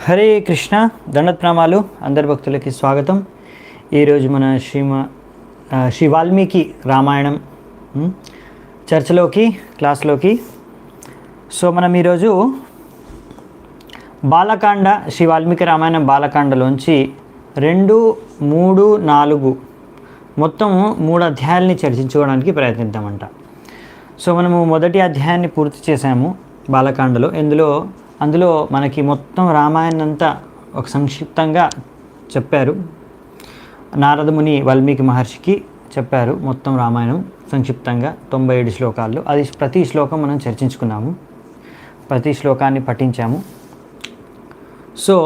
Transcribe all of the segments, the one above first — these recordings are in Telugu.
హరే కృష్ణ దండప్రణామాలు అందరి భక్తులకి స్వాగతం. ఈరోజు మన శ్రీ వాల్మీకి రామాయణం చర్చలోకి క్లాస్లోకి. సో మనం ఈరోజు బాలకాండ శ్రీ వాల్మీకి రామాయణం బాలకాండలోంచి 2, 3, 4 మొత్తం 3 అధ్యాయాలని చర్చించుకోవడానికి ప్రయత్నిద్దామంట. సో మనము మొదటి అధ్యాయాన్ని పూర్తి చేసాము బాలకాండలో. అందులో మనకి మొత్తం రామాయణం అంతా ఒక సంక్షిప్తంగా చెప్పారు. నారదముని వాల్మీకి మహర్షికి చెప్పారు మొత్తం రామాయణం సంక్షిప్తంగా 97 శ్లోకాల్లో. అది ప్రతి శ్లోకం మనం చర్చించుకున్నాము, ప్రతి శ్లోకాన్ని పఠించాము. సో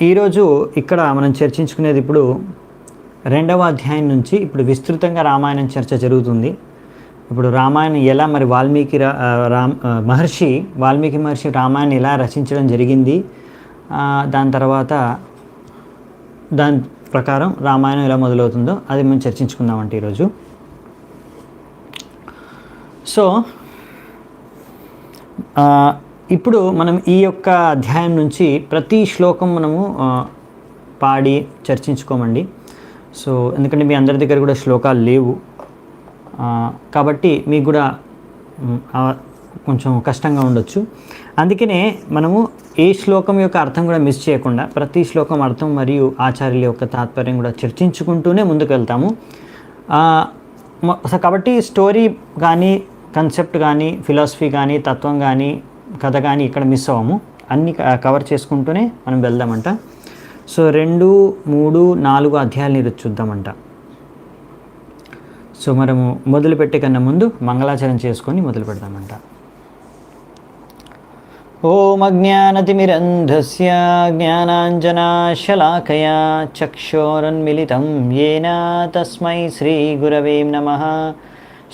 ఈరోజు ఇక్కడ మనం చర్చించుకునేది ఇప్పుడు 2వ అధ్యాయం నుంచి ఇప్పుడు విస్తృతంగా రామాయణం చర్చ జరుగుతుంది. ఇప్పుడు రామాయణం ఎలా మరి వాల్మీకి మహర్షి రామాయణం ఎలా రచించడం జరిగింది, దాని తర్వాత దాని ప్రకారం రామాయణం ఎలా మొదలవుతుందో అది మనం చర్చించుకుందామంటే ఈరోజు. సో ఇప్పుడు మనం ఈ యొక్క అధ్యాయం నుంచి ప్రతి శ్లోకం మనము పాడి చర్చించుకోమండి. సో ఎందుకంటే మీ అందరి దగ్గర కూడా శ్లోకాలు లేవు కాబట్టి మీకు కూడా కొంచెం కష్టంగా ఉండొచ్చు. అందుకనే మనము ఏ శ్లోకం యొక్క అర్థం కూడా మిస్ చేయకుండా ప్రతి శ్లోకం అర్థం మరియు ఆచార్యుల యొక్క తాత్పర్యం కూడా చర్చించుకుంటూనే ముందుకు వెళ్తాము. కాబట్టి స్టోరీ కానీ, కన్సెప్ట్ కానీ, ఫిలాసఫీ కానీ, తత్వం కానీ, కథ కానీ ఇక్కడ మిస్ అవ్వము. అన్నీ కవర్ చేసుకుంటూనే మనం వెళ్దామంట. సో 2, 3, 4 అధ్యాయాలు ఈరోజు చూద్దామంట. సో మనము మొదలు పెట్టే కన్నా ముందు మంగళాచరణ చేసుకొని మొదలు పెడదామంట. ఓం అజ్ఞానతిమిరంధస్య జ్ఞానాంజనాశలాకయా చక్షోరున్మిళితం యేన తస్మై శ్రీగురవే నమః.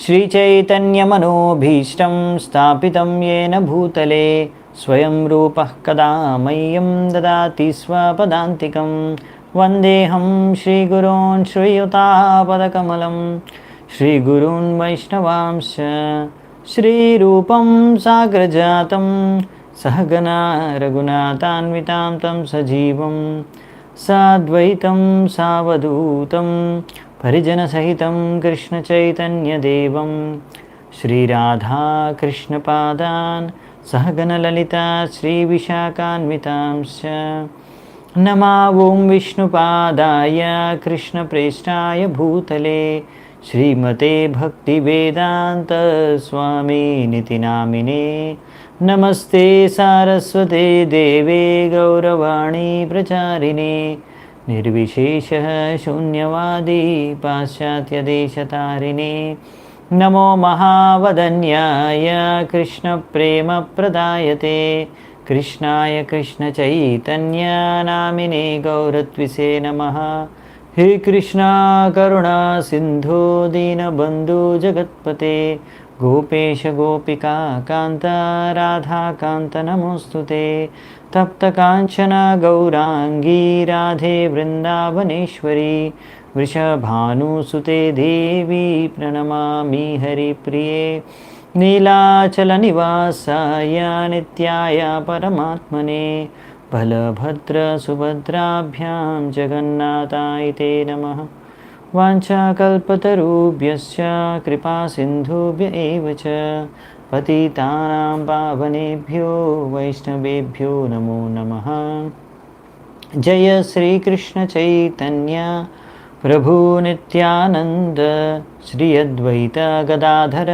శ్రీచైతన్యమనోభీష్టం స్థాపితం యేన భూతలే స్వయం రూపః కదా మह्यं దదాతి స్వపదాంతికం. వందేహం శ్రీగురోన్ శ్రీయుతాపదకమలం శ్రీగురూన్ వైష్ణవాంశ శ్రీరూపం సాగ్రజాతం సహగణా రఘునాథాన్వితాం తం సజీవం సాద్వైతం సావధూతం పరిజనసహితం కృష్ణచైతన్యదేవం శ్రీరాధాకృష్ణపాదాన్ సహగణలలితా శ్రీవిశాఖాన్వితాంశ. నమా ఓం విష్ణుపాదాయ కృష్ణప్రేష్టాయ భూతలే శ్రీమతే భక్తివేదాంత స్వామినితి నామినే. నమస్తే సారస్వతే దేవే గౌరవాణి ప్రచారిణే నిర్విశేష శూన్యవాది పాశ్చాత్యదేశతారిణే. నమో మహావదన్యాయ కృష్ణప్రేమప్రదాయతే కృష్ణాయ కృష్ణచైతన్య నామినే గౌరత్విసే నమః. హే కృష్ణ కరుణా సింధో దీనబంధు జగత్పతే గోపేశ గోపికా కాంత రాధాకాంత నమోస్తుతే. తప్తకాంచన గౌరాంగీ రాధే వృందావనేశ్వరి వృషభానుసుతే దేవి ప్రణమామి హరిప్రియే. నీలాచల నివాసాయ నిత్యాయ పరమాత్మనే బలభద్ర సుభద్రాభ్యాం జగన్నాథాయ తే నమః. వాంఛాకల్పతరుభ్యశ్చ కృపా సింధుభ్య ఏవ చ పతితానాం పావనేభ్యో వైష్ణవేభ్యో నమో నమః. జయ శ్రీకృష్ణ చైతన్య ప్రభు నిత్యానంద శ్రీ అద్వైత గదాధర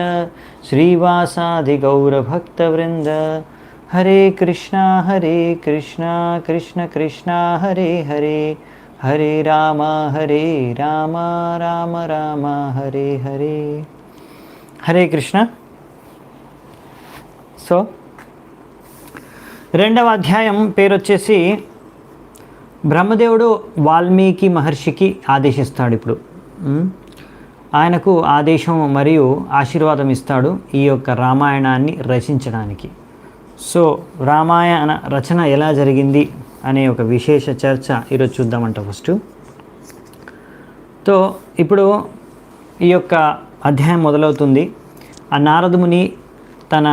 శ్రీవాసాది గౌరభక్తవృంద. హరే కృష్ణ కృష్ణ కృష్ణ హరే హరే హరే రామ రామ రామ హరే హరే. హరే కృష్ణ. సో 2వ అధ్యాయం పేరు వచ్చేసి బ్రహ్మదేవుడు వాల్మీకి మహర్షికి ఆదేశిస్తాడు. ఇప్పుడు ఆయనకు ఆదేశం మరియు ఆశీర్వాదం ఇస్తాడు ఈ యొక్క రామాయణాన్ని రచించడానికి. సో రామాయణ రచన ఎలా జరిగింది అనే ఒక విశేష చర్చ ఈరోజు చూద్దామంట. ఫస్ట్ ఇప్పుడు ఈ యొక్క అధ్యాయం మొదలవుతుంది. ఆ నారదముని తన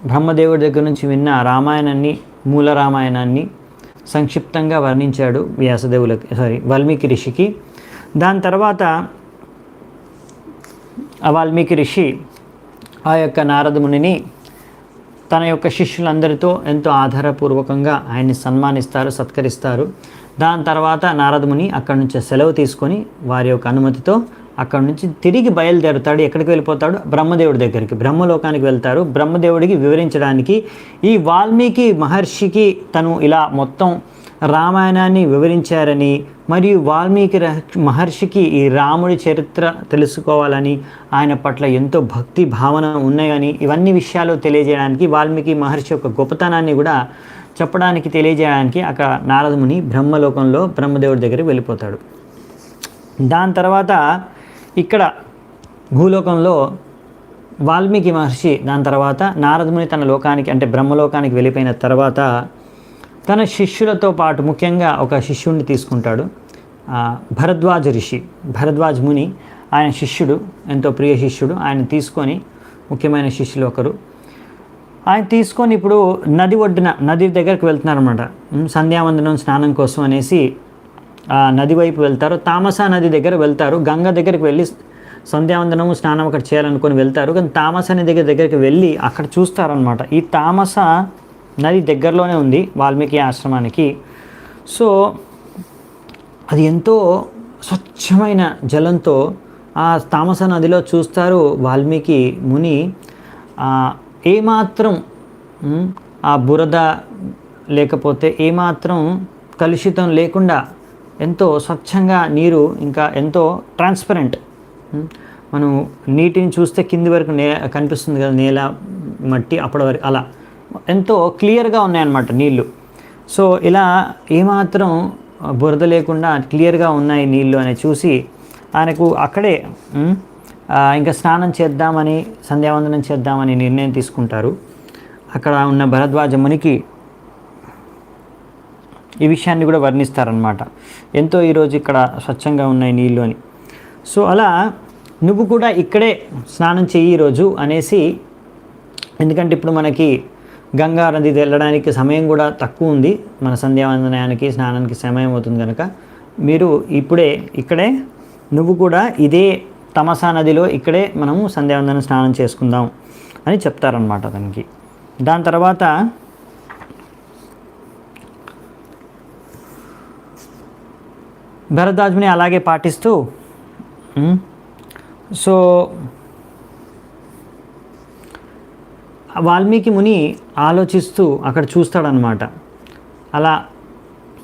బ్రహ్మదేవుడి దగ్గర నుంచి విన్న రామాయణాన్ని మూల రామాయణాన్ని సంక్షిప్తంగా వర్ణించాడు వాల్మీకి ఋషికి. దాని తర్వాత ఆ వాల్మీకి ఋషి ఆ యొక్క నారద మునిని తన యొక్క శిష్యులందరితో ఎంతో ఆధారపూర్వకంగా ఆయన్ని సన్మానిస్తారు, సత్కరిస్తారు. దాని తర్వాత నారద ముని అక్కడి నుంచి సెలవు తీసుకొని వారి యొక్క అనుమతితో అక్కడి నుంచి తిరిగి బయలుదేరుతాడు. ఎక్కడికి వెళ్ళిపోతాడు? బ్రహ్మదేవుడి దగ్గరికి, బ్రహ్మలోకానికి వెళ్తారు. బ్రహ్మదేవుడికి వివరించడానికి ఈ వాల్మీకి మహర్షికి తను ఇలా మొత్తం రామాయణాన్ని వివరించారని, మరియు వాల్మీకి మహర్షికి ఈ రాముడి చరిత్ర తెలుసుకోవాలని, ఆయన పట్ల ఎంతో భక్తి భావన ఉన్నాయని, ఇవన్నీ విషయాలు తెలియజేయడానికి, వాల్మీకి మహర్షి యొక్క గొప్పతనాన్ని కూడా చెప్పడానికి, తెలియజేయడానికి అక్కడ నారదముని బ్రహ్మలోకంలో బ్రహ్మదేవుడి దగ్గరికి వెళ్ళిపోతాడు. దాని తర్వాత ఇక్కడ భూలోకంలో వాల్మీకి మహర్షి దాని తర్వాత నారదముని తన లోకానికి అంటే బ్రహ్మలోకానికి వెళ్ళిపోయిన తర్వాత తన శిష్యులతో పాటు ముఖ్యంగా ఒక శిష్యుడిని తీసుకుంటాడు. భరద్వాజ ఋషి, భరద్వాజ ముని ఆయన శిష్యుడు, ఎంతో ప్రియ శిష్యుడు. ఆయన తీసుకొని ముఖ్యమైన శిష్యులు ఒకరు. ఆయన తీసుకొని ఇప్పుడు నది ఒడ్డున, నది దగ్గరికి వెళ్తున్నారన్నమాట. సంధ్యావందనం స్నానం కోసం అనేసి నది వైపు వెళ్తారు. తామసా నది దగ్గర వెళ్తారు. గంగ దగ్గరికి వెళ్ళి సంధ్యావందనము స్నానం అక్కడ చేయాలనుకొని వెళ్తారు. కానీ తామసా నది దగ్గరికి వెళ్ళి అక్కడ చూస్తారనమాట. ఈ తామసా నది దగ్గరలోనే ఉంది వాల్మీకి ఆశ్రమానికి. సో అది ఎంతో స్వచ్ఛమైన జలంతో ఆ తామసా నదిలో చూస్తారు వాల్మీకి ముని. ఏమాత్రం ఆ బురద లేకపోతే ఏమాత్రం కలుషితం లేకుండా ఎంతో స్వచ్ఛంగా నీరు, ఇంకా ఎంతో ట్రాన్స్పరెంట్. మనం నీటిని చూస్తే కింది వరకు కనిపిస్తుంది కదా, నేల మట్టి అప్పటి వరకు అలా ఎంతో క్లియర్గా ఉన్నాయన్నమాట నీళ్ళు. సో ఇలా ఏమాత్రం బురద లేకుండా క్లియర్గా ఉన్నాయి నీళ్ళు అని చూసి ఆయనకు అక్కడే ఇంకా స్నానం చేద్దామని, సంధ్యావందనం చేద్దామని నిర్ణయం తీసుకుంటారు. అక్కడ ఉన్న భరద్వాజ మునికి ఈ విషయాన్ని కూడా వర్ణిస్తారనమాట. ఎంతో ఈరోజు ఇక్కడ స్వచ్ఛంగా ఉన్నాయి నీళ్ళు అని. సో అలా నువ్వు కూడా ఇక్కడే స్నానం చెయ్యి ఈరోజు అనేసి, ఎందుకంటే ఇప్పుడు మనకి గంగా నది వెళ్ళడానికి సమయం కూడా తక్కువ ఉంది, మన సంధ్యావందనానికి స్నానానికి సమయం అవుతుంది కనుక మీరు ఇక్కడే నువ్వు కూడా ఇదే తమసా నదిలో ఇక్కడే మనము సంధ్యావందనం స్నానం చేసుకుందాం అని చెప్తారనమాట అతనికి. దాని తర్వాత భరద్వాజుని అలాగే పాటిస్తూ సో వాల్మీకి ముని ఆలోచిస్తూ అక్కడ చూస్తాడనమాట. అలా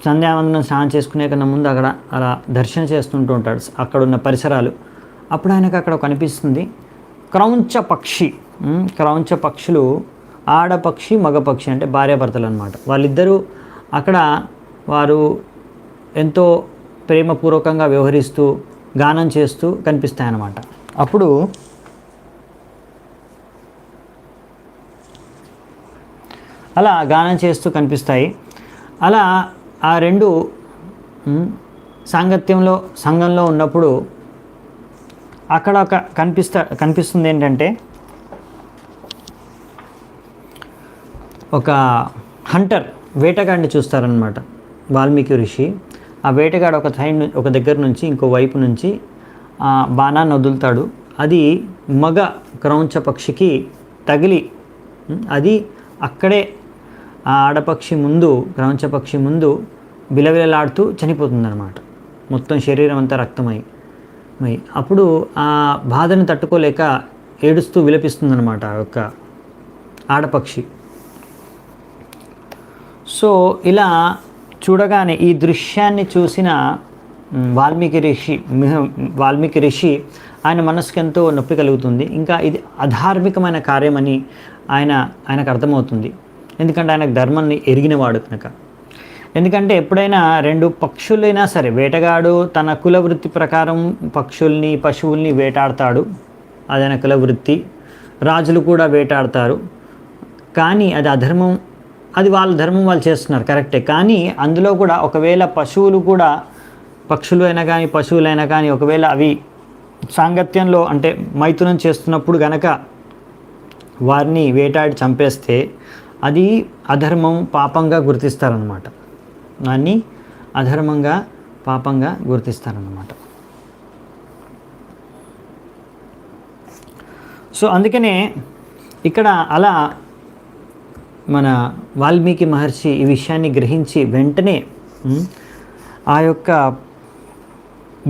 సంధ్యావందనం స్నానం చేసుకునే కన్నా ముందు అక్కడ అలా దర్శన చేస్తుంటూ ఉంటాడు అక్కడున్న పరిసరాలు. అప్పుడు ఆయనకు అక్కడ కనిపిస్తుంది క్రౌంచ పక్షి. క్రౌంచ పక్షులు ఆడపక్షి, మగపక్షి అంటే భార్యాభర్తలు అనమాట. వాళ్ళిద్దరూ అక్కడ వారు ఎంతో ప్రేమపూర్వకంగా వ్యవహరిస్తూ గానం చేస్తూ కనిపిస్తాయన్నమాట. అప్పుడు అలా గానం చేస్తూ కనిపిస్తాయి. అలా ఆ రెండు సంఘంలో ఉన్నప్పుడు అక్కడ కనిపిస్తుంది ఏంటంటే ఒక హంటర్, వేటగాడిని చూస్తారనమాట వాల్మీకి ఋషి. ఆ వేటగాడు ఒక దగ్గర నుంచి ఇంకో వైపు నుంచి బాణాన్ని వదులుతాడు. అది మగ క్రౌంచ పక్షికి తగిలి అది అక్కడే ఆ ఆడపక్షి ముందు, క్రౌంచ పక్షి ముందు బిలవిలలాడుతూ చనిపోతుందన్నమాట. మొత్తం శరీరం అంతా రక్తమై. అప్పుడు ఆ బాధను తట్టుకోలేక ఏడుస్తూ విలపిస్తుందన్నమాట ఆ యొక్క ఆడపక్షి. సో ఇలా చూడగానే ఈ దృశ్యాన్ని చూసిన వాల్మీకి ఋషి ఆయన మనసుకు ఎంతో నొప్పి కలుగుతుంది. ఇంకా ఇది అధార్మికమైన కార్యమని ఆయనకు అర్థమవుతుంది. ఎందుకంటే ఆయనకు ధర్మాన్ని ఎరిగినవాడు కనుక. ఎందుకంటే ఎప్పుడైనా రెండు పక్షులైనా సరే, వేటగాడు తన కులవృత్తి ప్రకారం పక్షుల్ని, పశువుల్ని వేటాడతాడు, అదైన కులవృత్తి. రాజులు కూడా వేటాడతారు, కానీ అది అధర్మం. అది వాళ్ళ ధర్మం, వాళ్ళు చేస్తున్నారు, కరెక్టే. కానీ అందులో కూడా ఒకవేళ పక్షులు అయినా కానీ పశువులైనా కానీ ఒకవేళ అవి సాంగత్యంలో అంటే మైథునం చేస్తున్నప్పుడు గనక వారిని వేటాడి చంపేస్తే అది అధర్మం, పాపంగా గుర్తిస్తారనమాట. దాన్ని అధర్మంగా, పాపంగా గుర్తిస్తారన్నమాట. సో అందుకనే ఇక్కడ అలా మన వాల్మీకి మహర్షి ఈ విషయాన్ని గ్రహించి వెంటనే ఆ యొక్క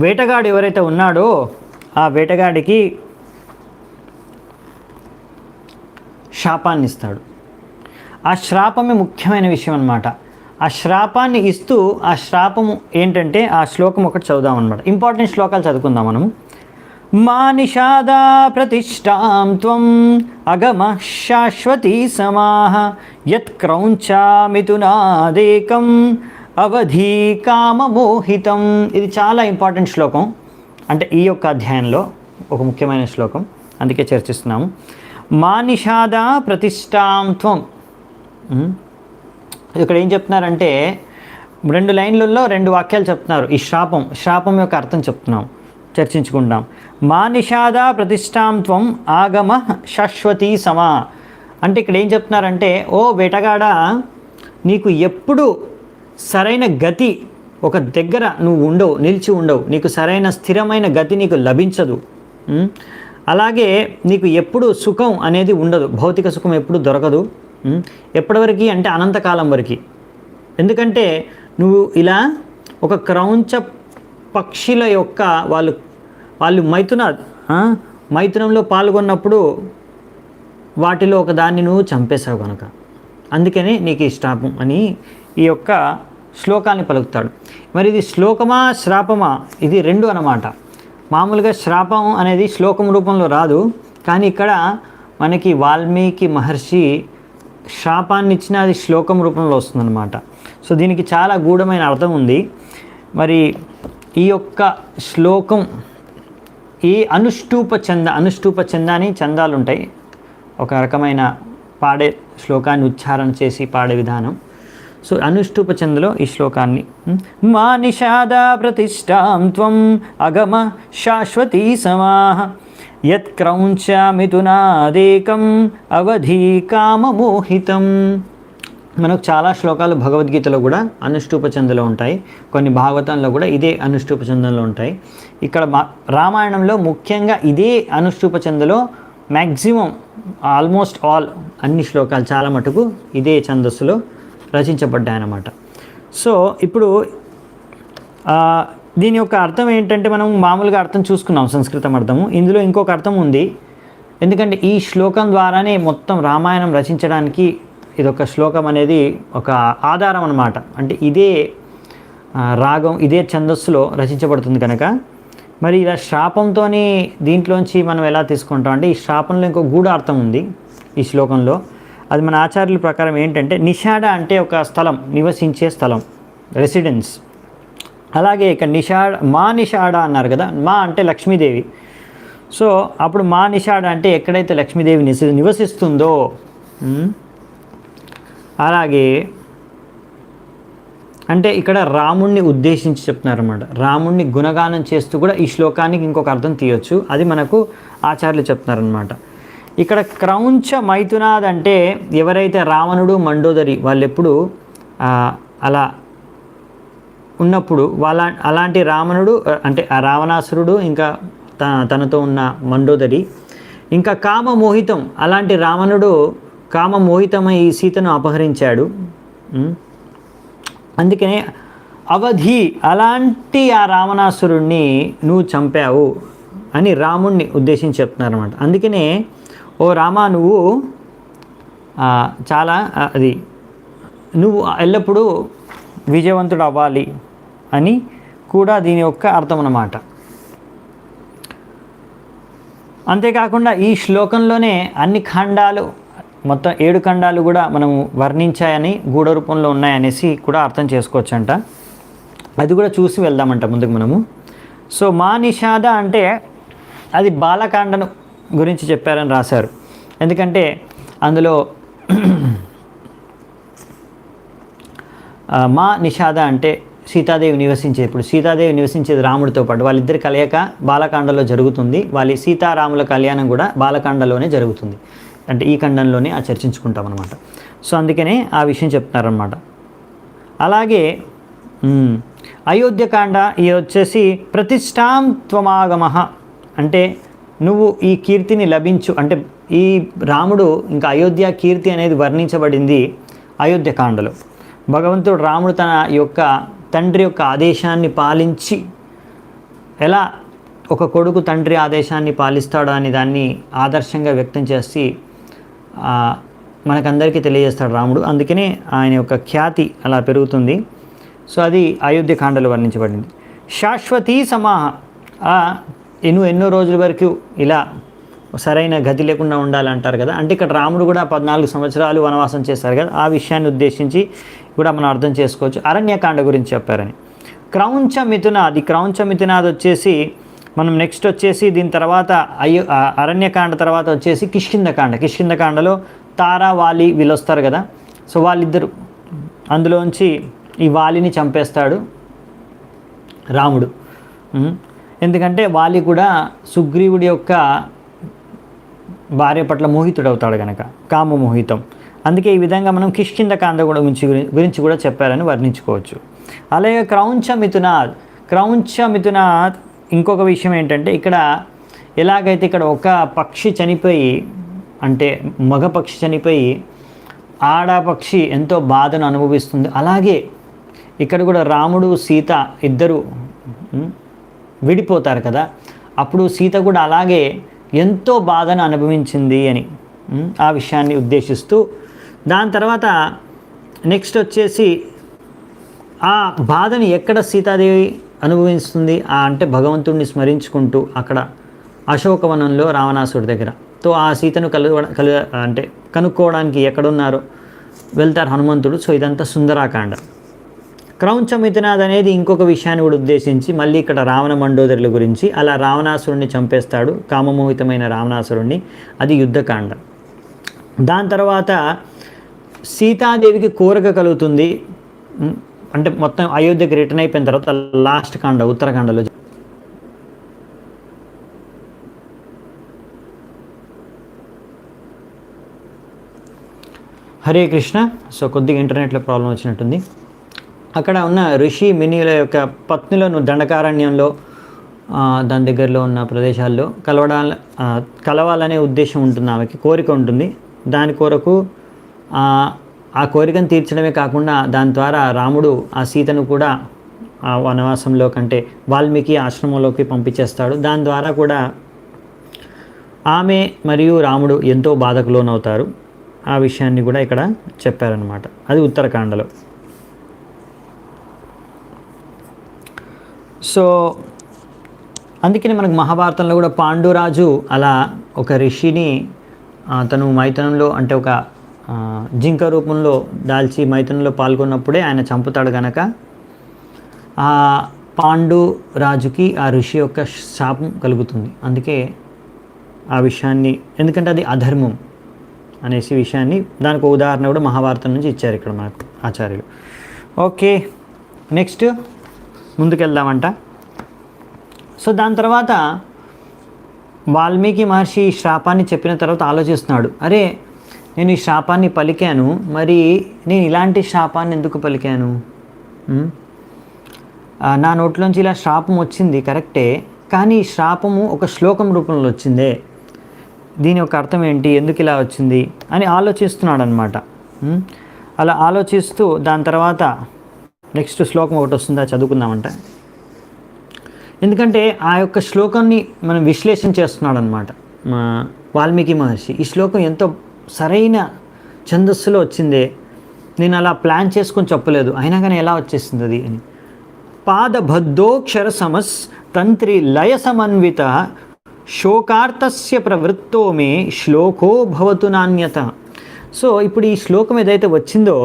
వేటగాడు ఎవరైతే ఉన్నాడో ఆ వేటగాడికి శాపాన్ని ఇస్తాడు. ఆ శాపమే ముఖ్యమైన విషయం అన్నమాట. ఆ శాపాన్ని ఇస్తూ, ఆ శాపము ఏంటంటే ఆ శ్లోకం ఒకటి చదువుదాం అనమాట. ఇంపార్టెంట్ శ్లోకాలు చదువుకుందాం మనము. మా నిషాదా ప్రతిష్టాం త్వం అగమ శాశ్వతీ సమాహ యత్ క్రౌంచామితునాదేకం అవధి కామమోహితం. ఇది చాలా ఇంపార్టెంట్ శ్లోకం. అంటే ఈ యొక్క అధ్యాయంలో ఒక ముఖ్యమైన శ్లోకం, అందుకే చర్చిస్తున్నాము. మా నిషాదా ప్రతిష్టాం త్వం. ఇక్కడ ఏం చెప్తున్నారంటే 2 లైన్లలో 2 వాక్యాలు చెప్తున్నారు. ఈ శాపం యొక్క అర్థం చెప్తున్నాం, చర్చించుకుంటాం. మా నిషాదా ప్రతిష్టాం త్వం ఆగమ శాశ్వతీ సమా. అంటే ఇక్కడ ఏం చెప్తున్నారంటే, ఓ వేటగాడా, నీకు ఎప్పుడు సరైన గతి ఒక దగ్గర నువ్వు ఉండవు, నిలిచి ఉండవు. నీకు సరైన స్థిరమైన గతి నీకు లభించదు. అలాగే నీకు ఎప్పుడు సుఖం అనేది ఉండదు, భౌతిక సుఖం ఎప్పుడు దొరకదు. ఎప్పటివరకు అంటే అనంతకాలం వరకు. ఎందుకంటే నువ్వు ఇలా ఒక క్రౌంచ పక్షుల యొక్క వాళ్ళు మైథునంలో పాల్గొన్నప్పుడు వాటిలో ఒక దాన్ని నువ్వు చంపేశావు కనుక, అందుకని నీకు ఈ శాపం అని ఈ యొక్క శ్లోకాన్ని పలుకుతాడు. మరి ఇది శ్లోకమా శ్రాపమా? ఇది 2 అన్నమాట. మామూలుగా శ్రాపం అనేది శ్లోకం రూపంలో రాదు, కానీ ఇక్కడ మనకి వాల్మీకి మహర్షి శాపాన్ని ఇచ్చిన అది శ్లోకం రూపంలో వస్తుందన్నమాట. సో దీనికి చాలా గూఢమైన అర్థం ఉంది. మరి ఈ యొక్క శ్లోకం ఈ అనుష్ఠూప చంద అని చందాలు ఉంటాయి, ఒక రకమైన పాడే శ్లోకాన్ని ఉచ్చారణ చేసి పాడే విధానం. సో అనుష్ఠూప చందలో ఈ శ్లోకాన్ని మా నిషాదా ప్రతిష్టాం త్వం అగమ శాశ్వతీ సమాహ యత్ క్రౌంచామితునాదేకం అవధి కామమోహితం. మనకు చాలా శ్లోకాలు భగవద్గీతలో కూడా అనుష్ఠూప చందలో ఉంటాయి, కొన్ని భాగవతంలో కూడా ఇదే అనుష్ఠూప చందంలో ఉంటాయి. ఇక్కడ రామాయణంలో ముఖ్యంగా ఇదే అనుష్ఠూప చందలో మ్యాక్సిమం ఆల్మోస్ట్ ఆల్ అన్ని శ్లోకాలు చాలా మటుకు ఇదే ఛందస్సులో రచించబడ్డాయన్నమాట. సో ఇప్పుడు దీని యొక్క అర్థం ఏంటంటే, మనం మామూలుగా అర్థం చూసుకున్నాం, సంస్కృతం అర్థము. ఇందులో ఇంకొక అర్థం ఉంది. ఎందుకంటే ఈ శ్లోకం ద్వారానే మొత్తం రామాయణం రచించడానికి ఇదొక శ్లోకం అనేది ఒక ఆధారం అన్నమాట. అంటే ఇదే రాగం, ఇదే ఛందస్సులో రచించబడుతుంది కనుక, మరి ఇలా శాపంతో దీంట్లోంచి మనం ఎలా తీసుకుంటాం అంటే, ఈ శాపంలో ఇంకో గూఢార్థం ఉంది ఈ శ్లోకంలో. అది మన ఆచార్యుల ప్రకారం ఏంటంటే, నిషాడ అంటే ఒక స్థలం, నివసించే స్థలం, రెసిడెన్స్. అలాగే ఇక మా నిషాడ అన్నారు కదా, మా అంటే లక్ష్మీదేవి. సో అప్పుడు మా నిషాడ అంటే ఎక్కడైతే లక్ష్మీదేవి నివసిస్తుందో. అలాగే అంటే ఇక్కడ రాముణ్ణి ఉద్దేశించి చెప్తున్నారన్నమాట. రాముణ్ణి గుణగానం చేస్తూ కూడా ఈ శ్లోకానికి ఇంకొక అర్థం తీయొచ్చు, అది మనకు ఆచార్యులు చెప్తున్నారనమాట. ఇక్కడ క్రౌంచ మైథునాద్ అంటే ఎవరైతే రావణుడు మండోదరి వాళ్ళు ఎప్పుడు అలా ఉన్నప్పుడు అలాంటి రావణుడు అంటే ఆ రావణాసురుడు, ఇంకా తనతో ఉన్న మండోదరి, ఇంకా కామమోహితం అలాంటి రావణుడు కామమోహితమై సీతను అపహరించాడు. అందుకనే అవధి అలాంటి ఆ రావణాసురుణ్ణి నువ్వు చంపావు అని రాముణ్ణి ఉద్దేశించి చెప్తున్నారన్నమాట. అందుకనే ఓ రామా, నువ్వు చాలా నువ్వు ఎల్లప్పుడూ విజయవంతుడు అవ్వాలి అని కూడా దీని యొక్క అర్థం అన్నమాట. అంతేకాకుండా ఈ శ్లోకంలోనే అన్ని ఖండాలు, మొత్తం 7 ఖండాలు కూడా మనము వర్ణించాయని, గూఢ రూపంలో ఉన్నాయనేసి కూడా అర్థం చేసుకోవచ్చంట. అది కూడా చూసి వెళ్దామంట ముందుకు మనము. సో మా నిషాద అంటే అది బాలకాండను గురించి చెప్పారని రాశారు. ఎందుకంటే అందులో మా నిషాద అంటే సీతాదేవి నివసించేది. సీతాదేవి నివసించేది రాముడితో పాటు, వాళ్ళిద్దరి కలయిక బాలకాండలో జరుగుతుంది. వాళ్ళ సీతారాముల కళ్యాణం కూడా బాలకాండలోనే జరుగుతుంది. అంటే ఈ ఖండంలోనే ఆ చర్చించుకుంటాం అనమాట. సో అందుకనే ఆ విషయం చెప్తున్నారనమాట. అలాగే అయోధ్యకాండ ఇది వచ్చేసి ప్రతిష్టాం త్వమాగమ, అంటే నువ్వు ఈ కీర్తిని లభించు, అంటే ఈ రాముడు ఇంకా అయోధ్య కీర్తి అనేది వర్ణించబడింది అయోధ్యకాండలో. భగవంతుడు రాముడు తన యొక్క తండ్రి యొక్క ఆదేశాన్ని పాలించి ఎలా ఒక కొడుకు తండ్రి ఆదేశాన్ని పాలిస్తాడు అని దాన్ని ఆదర్శంగా వ్యక్తం చేసి మనకందరికీ తెలియజేస్తాడు రాముడు. అందుకనే ఆయన యొక్క ఖ్యాతి అలా పెరుగుతుంది. సో అది అయోధ్యకాండలో వర్ణించబడింది. శాశ్వతీ సమాహ, ఎన్నో రోజుల వరకు ఇలా సరైన గతి లేకుండా ఉండాలంటారు కదా, అంటే ఇక్కడ రాముడు కూడా 14 సంవత్సరాలు వనవాసం చేశారు కదా, ఆ విషయాన్ని ఉద్దేశించి కూడా మనం అర్థం చేసుకోవచ్చు. అరణ్యకాండ గురించి చెప్పారని. క్రౌంచ మిథునాది, క్రౌంచ మిథునాది వచ్చేసి మనం నెక్స్ట్ వచ్చేసి దీని తర్వాత అరణ్యకాండ తర్వాత వచ్చేసి కిష్కింధకాండ. కిష్కింధకాండలో తారా వాలి వీళ్ళు వస్తారు కదా, సో వాళ్ళిద్దరు అందులోంచి ఈ వాలిని చంపేస్తాడు రాముడు. ఎందుకంటే వాలి కూడా సుగ్రీవుడి యొక్క భార్య పట్ల మోహితుడవుతాడు కనుక, కామమోహితం. అందుకే ఈ విధంగా మనం కిష్కింధకాండ కూడా గురించి కూడా చెప్పారని వర్ణించుకోవచ్చు. అలాగే క్రౌంచ మిథునాథ్, క్రౌంచ మిథునాథ్ ఇంకొక విషయం ఏంటంటే ఇక్కడ ఎలాగైతే ఇక్కడ ఒక పక్షి చనిపోయి, అంటే మగ పక్షి చనిపోయి ఆడపక్షి ఎంతో బాధను అనుభవిస్తుంది, అలాగే ఇక్కడ కూడా రాముడు సీత ఇద్దరు విడిపోతారు కదా, అప్పుడు సీత కూడా అలాగే ఎంతో బాధను అనుభవించింది అని ఆ విషయాన్ని ఉద్దేశిస్తూ, దాని తర్వాత నెక్స్ట్ వచ్చేసి ఆ బాధని ఎక్కడ సీతాదేవి అనుభవిస్తుంది అంటే భగవంతుడిని స్మరించుకుంటూ అక్కడ అశోకవనంలో రావణాసుడి దగ్గర. తో ఆ సీతను అంటే కనుక్కోవడానికి ఎక్కడున్నారో వెళ్తారు హనుమంతుడు. సో ఇదంతా సుందరాకాండ. క్రౌంచ మిథునాథ్ అనేది ఇంకొక విషయాన్ని కూడా ఉద్దేశించి మళ్ళీ ఇక్కడ రావణ మండోదరుల గురించి, అలా రావణాసురుణ్ణి చంపేస్తాడు, కామమోహితమైన రావణాసురుణ్ణి, అది యుద్ధకాండ. దాని తర్వాత సీతాదేవికి కోరిక కలుగుతుంది, అంటే మొత్తం అయోధ్యకి రిటర్న్ అయిపోయిన తర్వాత లాస్ట్ కాండ ఉత్తరాఖండలో. హరే కృష్ణ. సో కొద్దిగా ఇంటర్నెట్లో ప్రాబ్లం వచ్చినట్టుంది. అక్కడ ఉన్న ఋషి మునుల యొక్క పత్నులను దండకారణ్యంలో దాని దగ్గరలో ఉన్న ప్రదేశాల్లో కలవాలనే ఉద్దేశం ఉంటుంది, ఆమెకి కోరిక ఉంటుంది. దాని కొరకు ఆ కోరికను తీర్చడమే కాకుండా దాని ద్వారా రాముడు ఆ సీతను కూడా ఆ వనవాసంలో కంటే వాల్మీకి ఆశ్రమంలోకి పంపించేస్తాడు. దాని ద్వారా కూడా ఆమె మరియు రాముడు ఎంతో బాధకు లోనవుతారు. ఆ విషయాన్ని కూడా ఇక్కడ చెప్పారనమాట. అది ఉత్తరాఖండలో. సో అందుకని మనకు మహాభారతంలో కూడా పాండురాజు అలా ఒక ఋషిని తను మైథునంలో, అంటే ఒక జింక రూపంలో దాల్చి మైథునంలో పాల్గొన్నప్పుడే ఆయన చంపుతాడు కనుక ఆ పాండు రాజుకి ఆ ఋషి యొక్క శాపం కలుగుతుంది. అందుకే ఆ విషయాన్ని, ఎందుకంటే అది అధర్మం అనేసి విషయాన్ని దానికి ఉదాహరణ కూడా మహాభారతం నుంచి ఇచ్చారు ఇక్కడ మనకు ఆచార్యులు. Okay, next ముందుకెళ్దామంట. సో దాని తర్వాత వాల్మీకి మహర్షి ఈ శాపాన్ని చెప్పిన తర్వాత ఆలోచిస్తున్నాడు, అరే నేను ఈ శాపాన్ని పలికాను, మరి నేను ఇలాంటి శాపాన్ని ఎందుకు పలికాను? నా నోట్లోంచి ఇలా శాపం వచ్చింది కరెక్టే, కానీ ఈ శాపము ఒక శ్లోకం రూపంలో వచ్చిందే, దీని యొక్క అర్థం ఏంటి, ఎందుకు ఇలా వచ్చింది అని ఆలోచిస్తున్నాడు అనమాట. అలా ఆలోచిస్తూ దాని తర్వాత నెక్స్ట్ శ్లోకం ఒకటి వస్తుందా, చదువుకుందామంట. ఎందుకంటే ఆ యొక్క శ్లోకాన్ని మనం విశ్లేషణ చేస్తున్నాడు అనమాట వాల్మీకి మహర్షి. ఈ శ్లోకం ఎంతో సరైన ఛందస్సులో వచ్చిందే, నేను అలా ప్లాన్ చేసుకొని చెప్పలేదు, అయినా కానీ ఎలా వచ్చేసింది అది అని. పాదబద్ధోక్షర సమస్ తంత్రి లయ సమన్విత శోకార్తస్య ప్రవృత్తో మే శ్లోకో భవతు నాణ్యత. సో ఇప్పుడు ఈ శ్లోకం ఏదైతే వచ్చిందో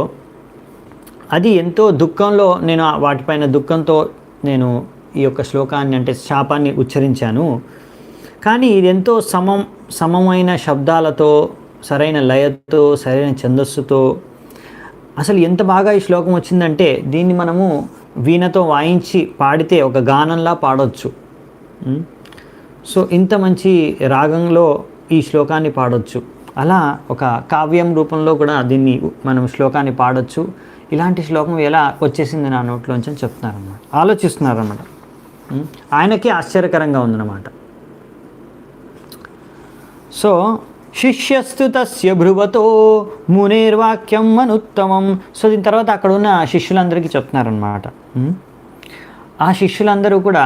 అది ఎంతో దుఃఖంలో, నేను వాటిపైన దుఃఖంతో నేను ఈ యొక్క శ్లోకాన్ని అంటే శాపాన్ని ఉచ్చరించాను. కానీ ఇది ఎంతో సమమైన శబ్దాలతో, సరైన లయతో, సరైన ఛందస్సుతో అసలు ఎంత బాగా ఈ శ్లోకం వచ్చిందంటే దీన్ని మనము వీణతో వాయించి పాడితే ఒక గానంలా పాడవచ్చు. సో ఇంత మంచి రాగంలో ఈ శ్లోకాన్ని పాడవచ్చు. అలా ఒక కావ్యం రూపంలో కూడా దీన్ని మనం శ్లోకాన్ని పాడొచ్చు. ఇలాంటి శ్లోకం ఎలా వచ్చేసింది నా నోట్లోంచి అని చెప్తున్నారన్నమాట, ఆలోచిస్తున్నారన్నమాట. ఆయనకి ఆశ్చర్యకరంగా ఉందన్నమాట. సో శిష్యస్తు తస్య భ్రువతో మునేర్వాక్యం అనుత్తమం. సో దీని తర్వాత అక్కడ ఉన్న శిష్యులందరికీ చెప్తున్నారనమాట. ఆ శిష్యులందరూ కూడా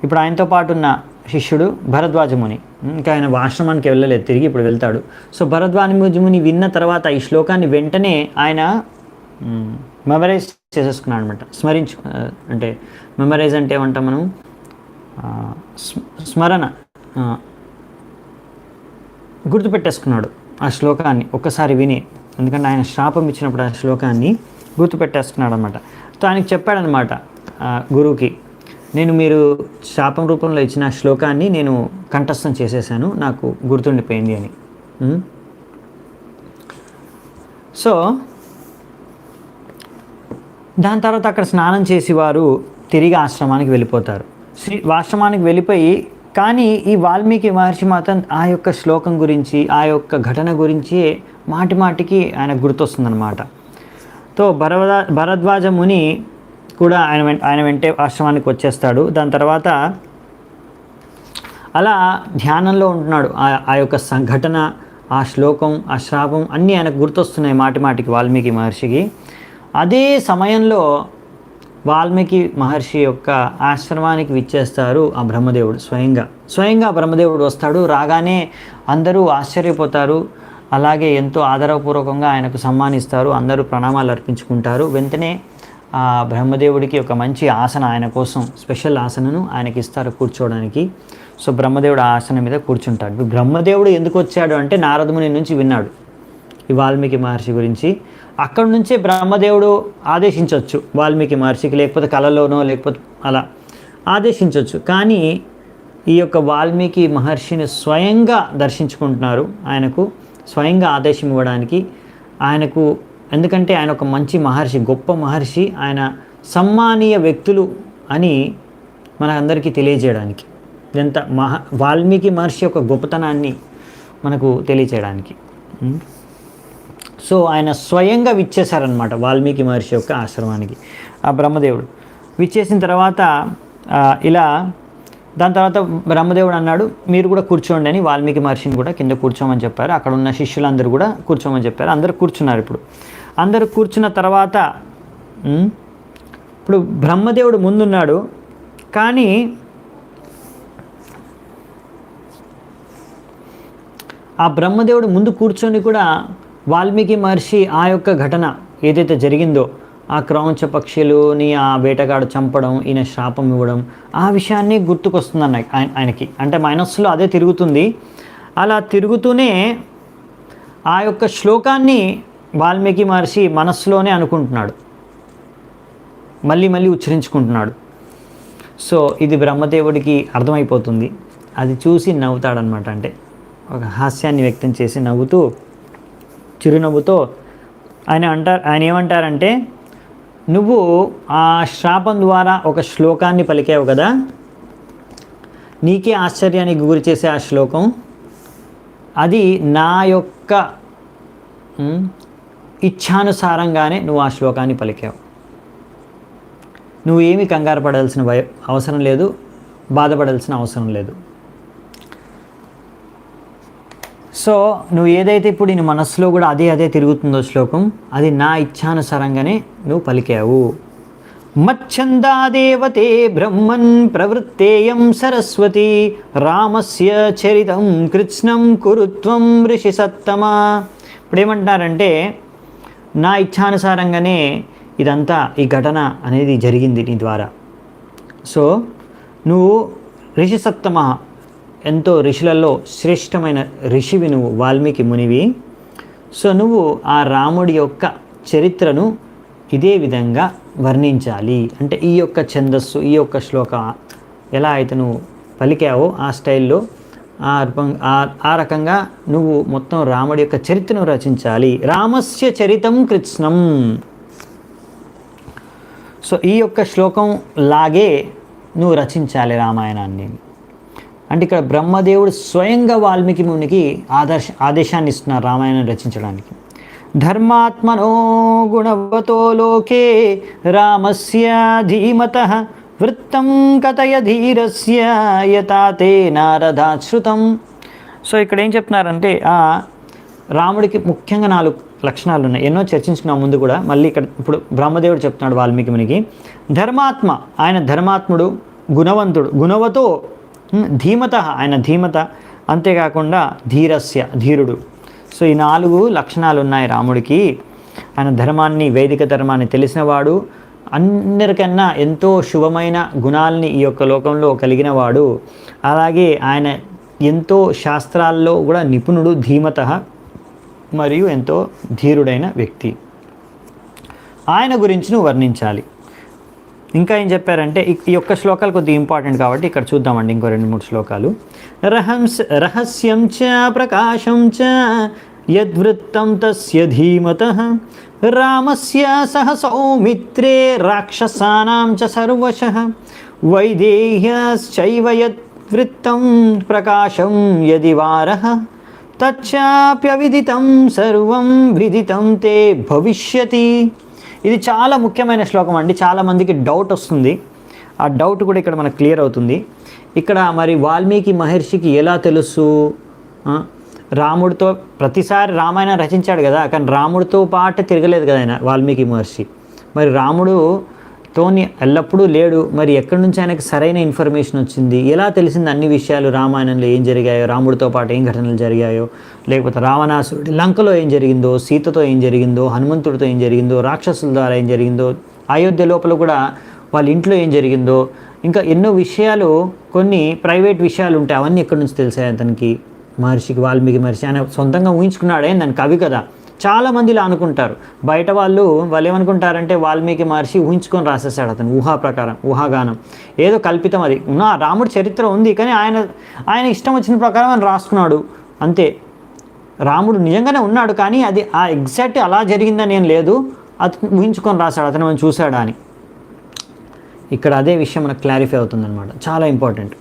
ఇప్పుడు ఆయనతో పాటు ఉన్న శిష్యుడు భరద్వాజ ముని, ఇంకా ఆయన ఆశ్రమానికి వెళ్ళలేదు, తిరిగి ఇప్పుడు వెళ్తాడు. సో భరద్వాజ ముని విన్న తర్వాత ఈ శ్లోకాన్ని వెంటనే ఆయన మెమరైజ్ చేసేసుకున్నాడు అనమాట. అంటే మెమరైజ్ అంటే ఏమంటాం మనం, స్మరణ, గుర్తుపెట్టేసుకున్నాడు ఆ శ్లోకాన్ని ఒక్కసారి విని. ఎందుకంటే ఆయన శాపం ఇచ్చినప్పుడు ఆ శ్లోకాన్ని గుర్తుపెట్టేసుకున్నాడు అనమాట. సో ఆయనకి చెప్పాడనమాట గురువుకి, నేను మీరు శాపం రూపంలో ఇచ్చిన శ్లోకాన్ని నేను కంఠస్థం చేసేసాను, నాకు గుర్తుండిపోయింది అని. సో దాని తర్వాత అక్కడ స్నానం చేసి వారు తిరిగి ఆశ్రమానికి వెళ్ళిపోతారు. ఆశ్రమానికి వెళ్ళిపోయి, కానీ ఈ వాల్మీకి మహర్షి మాత్రం ఆ యొక్క శ్లోకం గురించి, ఆ యొక్క ఘటన గురించి మాటి మాటికి ఆయనకు గుర్తొస్తుందన్నమాట. తో భరద్వాజ ముని కూడా ఆయన వెంటే ఆశ్రమానికి వచ్చేస్తాడు. దాని తర్వాత అలా ధ్యానంలో ఉంటున్నాడు. ఆ యొక్క సంఘటన, ఆ శ్లోకం, ఆ శ్రాపం అన్నీ ఆయనకు గుర్తొస్తున్నాయి మాటి మాటికి వాల్మీకి మహర్షికి. అదే సమయంలో వాల్మీకి మహర్షి యొక్క ఆశ్రమానికి విచ్చేస్తారు ఆ బ్రహ్మదేవుడు. స్వయంగా బ్రహ్మదేవుడు వస్తాడు. రాగానే అందరూ ఆశ్చర్యపోతారు. అలాగే ఎంతో ఆదరపూర్వకంగా ఆయనకు సన్మానిస్తారు. అందరూ ప్రణామాలు అర్పించుకుంటారు. వెంటనే ఆ బ్రహ్మదేవుడికి ఒక మంచి ఆసన, ఆయన కోసం స్పెషల్ ఆసనను ఆయనకి ఇస్తారు కూర్చోవడానికి. సో బ్రహ్మదేవుడు ఆ ఆసనం మీద కూర్చుంటాడు. బ్రహ్మదేవుడు ఎందుకు వచ్చాడు అంటే నారదముని నుంచి విన్నాడు ఈ వాల్మీకి మహర్షి గురించి. అక్కడి నుంచే బ్రహ్మదేవుడు ఆదేశించవచ్చు వాల్మీకి మహర్షికి, లేకపోతే కళలోనో లేకపోతే అలా ఆదేశించవచ్చు. కానీ ఈ యొక్క వాల్మీకి మహర్షిని స్వయంగా దర్శించుకుంటున్నారు, ఆయనకు స్వయంగా ఆదేశం ఇవ్వడానికి. ఆయనకు ఎందుకంటే ఆయన ఒక మంచి మహర్షి, గొప్ప మహర్షి, ఆయన సమ్మానీయ వ్యక్తులు అని మనకందరికీ తెలియజేయడానికి, ఎంత వాల్మీకి మహర్షి యొక్క గొప్పతనాన్ని మనకు తెలియచేయడానికి. సో ఆయన స్వయంగా విచ్చేశారనమాట వాల్మీకి మహర్షి యొక్క ఆశ్రమానికి ఆ బ్రహ్మదేవుడు. విచ్చేసిన తర్వాత దాని తర్వాత బ్రహ్మదేవుడు అన్నాడు, మీరు కూడా కూర్చోండి అని వాల్మీకి మహర్షిని కూడా కింద కూర్చోమని చెప్పారు. అక్కడ ఉన్న శిష్యులందరూ కూడా కూర్చోమని చెప్పారు. అందరూ కూర్చున్నారు. ఇప్పుడు అందరూ కూర్చున్న తర్వాత ఇప్పుడు బ్రహ్మదేవుడు ముందున్నాడు. కానీ ఆ బ్రహ్మదేవుడు ముందు కూర్చొని కూడా వాల్మీకి మహర్షి ఆ యొక్క ఘటన ఏదైతే జరిగిందో, ఆ క్రౌంచ పక్షులుని ఆ వేటగాడు చంపడం, ఈయన శాపం ఇవ్వడం, ఆ విషయాన్ని గుర్తుకొస్తుంది ఆయనకి. అంటే మనస్సులో అదే తిరుగుతుంది. అలా తిరుగుతూనే ఆ యొక్క శ్లోకాన్ని వాల్మీకి మహర్షి మనస్సులోనే అనుకుంటున్నాడు, మళ్ళీ మళ్ళీ ఉచ్చరించుకుంటున్నాడు. సో ఇది బ్రహ్మదేవుడికి అర్థమైపోతుంది. అది చూసి నవ్వుతాడనమాట. అంటే ఒక హాస్యాన్ని వ్యక్తం చేసి నవ్వుతూ, చిరునవ్వుతో ఆయన ఏమంటారంటే, నువ్వు ఆ శాపం ద్వారా ఒక శ్లోకాన్ని పలికావు కదా, నీకే ఆశ్చర్యానికి గురి చేసే ఆ శ్లోకం, అది నా యొక్క ఇచ్ఛానుసారంగానే నువ్వు ఆ శ్లోకాన్ని పలికావు. నువ్వు ఏమీ కంగారు పడాల్సిన అవసరం లేదు, బాధపడాల్సిన అవసరం లేదు. సో నువ్వు ఏదైతే ఇప్పుడు నీ మనస్సులో కూడా అదే తిరుగుతుందో శ్లోకం, అది నా ఇచ్ఛానుసారంగానే నువ్వు పలికావు. మచ్ఛందాదేవతే బ్రహ్మన్ ప్రవృత్తేయం సరస్వతి రామస్య చరితం కృత్స్నం కురుత్వం ఋషి సత్తమా. ఇప్పుడు ఏమంటున్నారంటే, నా ఇచ్ఛానుసారంగానే ఇదంతా, ఈ ఘటన అనేది జరిగింది నీ ద్వారా. సో నువ్వు ఋషి సత్తమ, ఎంతో ఋషులలో శ్రేష్టమైన ఋషివి నువ్వు, వాల్మీకి మునివి. సో నువ్వు ఆ రాముడి యొక్క చరిత్రను ఇదే విధంగా వర్ణించాలి. అంటే ఈ యొక్క ఛందస్సు, ఈ యొక్క శ్లోక ఎలా అయితే నువ్వు పలికావో ఆ స్టైల్లో, ఆ రకంగా నువ్వు మొత్తం రాముడి యొక్క చరిత్రను రచించాలి. రామస్య చరితం కృత్స్నం. సో ఈ యొక్క శ్లోకం లాగే నువ్వు రచించాలి రామాయణాన్ని. అంటే ఇక్కడ బ్రహ్మదేవుడు స్వయంగా వాల్మీకి మునికి ఆదేశాన్ని ఇస్తున్నారు రామాయణం రచించడానికి. ధర్మాత్మనో గుణవతో లోకే రామస్య ధీమతః వృత్తం కథయ ధీరస్య యథా తే నారదాశ్రుతం. సో ఇక్కడ ఏం చెప్తున్నారంటే రాముడికి ముఖ్యంగా 4 లక్షణాలు ఉన్నాయి. ఎన్నో చర్చించుకున్నాం ముందు కూడా, మళ్ళీ ఇక్కడ ఇప్పుడు బ్రహ్మదేవుడు చెప్తున్నాడు వాల్మీకి మునికి. ధర్మాత్మ, ఆయన ధర్మాత్ముడు. గుణవంతుడు, గుణవతో. ధీమత, ఆయన ధీమత. అంతేకాకుండా ధీరస్య, ధీరుడు. సో ఈ 4 లక్షణాలు ఉన్నాయి రాముడికి. ఆయన ధర్మాన్ని, వైదిక ధర్మాన్ని తెలిసినవాడు, అందరికన్నా ఎంతో శుభమైన గుణాలని ఈ యొక్క లోకంలో కలిగినవాడు. అలాగే ఆయన ఎంతో శాస్త్రాల్లో కూడా నిపుణుడు, ధీమత, మరియు ఎంతో ధీరుడైన వ్యక్తి. ఆయన గురించి నువ్వు వర్ణించాలి. ఇంకా ఏం చెప్పారంటే ఈ యొక్క శ్లోకాలు కొద్దిగా ఇంపార్టెంట్ కాబట్టి ఇక్కడ చూద్దామండి ఇంకో 2-3 శ్లోకాలు. రహస్యం చ ప్రకాశం చ యద్వృత్తం తస్య ధీమతః రామస్య సహ సౌమిత్రే రాక్షసానాం చ సర్వశః వైదేహ్యశ్చైవ యద్వృత్తం ప్రకాశం యది వారః తచ్చాప్యవిదితం సర్వం విదితం తే భవిష్యతి. ఇది చాలా ముఖ్యమైన శ్లోకం అండి. చాలామందికి డౌట్ వస్తుంది. ఆ డౌట్ కూడా ఇక్కడ మనకు క్లియర్ అవుతుంది. ఇక్కడ మరి వాల్మీకి మహర్షికి ఎలా తెలుసు? రాముడితో ప్రతిసారి రామాయణం రచించాడు కదా, కానీ రాముడితో పాటు తిరగలేదు కదా ఆయన వాల్మీకి మహర్షి. మరి రాముడుతోని ఎల్లప్పుడూ లేడు. మరి ఎక్కడి నుంచి ఆయనకు సరైన ఇన్ఫర్మేషన్ వచ్చింది? ఎలా తెలిసింది అన్ని విషయాలు? రామాయణంలో ఏం జరిగాయో, రాముడితో పాటు ఏం ఘటనలు జరిగాయో, లేకపోతే రావణాసురుడి లంకలో ఏం జరిగిందో, సీతతో ఏం జరిగిందో, హనుమంతుడితో ఏం జరిగిందో, రాక్షసుల ద్వారా ఏం జరిగిందో, అయోధ్య లోపల కూడా వాళ్ళ ఇంట్లో ఏం జరిగిందో, ఇంకా ఎన్నో విషయాలు, కొన్ని ప్రైవేట్ విషయాలు ఉంటాయి. అవన్నీ ఎక్కడి నుంచి తెలిసాయి అతనికి, మహర్షికి, వాల్మీకి మహర్షి? ఆయన సొంతంగా ఊహించుకున్నాడే, దాని కవి కదా. చాలామంది ఇలా అనుకుంటారు. బయట వాళ్ళు ఏమనుకుంటారంటే వాల్మీకి మహర్షి ఊహించుకొని రాసేసాడు, అతను ఊహా ప్రకారం, ఊహాగానం, ఏదో కల్పితం. అది రాముడి చరిత్ర ఉంది, కానీ ఆయన ఇష్టం వచ్చిన ప్రకారం ఆయన రాసుకున్నాడు అంతే. రాముడు నిజంగానే ఉన్నాడు, కానీ అది ఆ ఎగ్జాక్ట్ అలా జరిగిందని ఏం లేదు, అతను ఊహించుకొని రాశాడు, అతను మనం చూశాడా అని. ఇక్కడ అదే విషయం మనకు క్లారిఫై అవుతుందన్నమాట. చాలా ఇంపార్టెంట్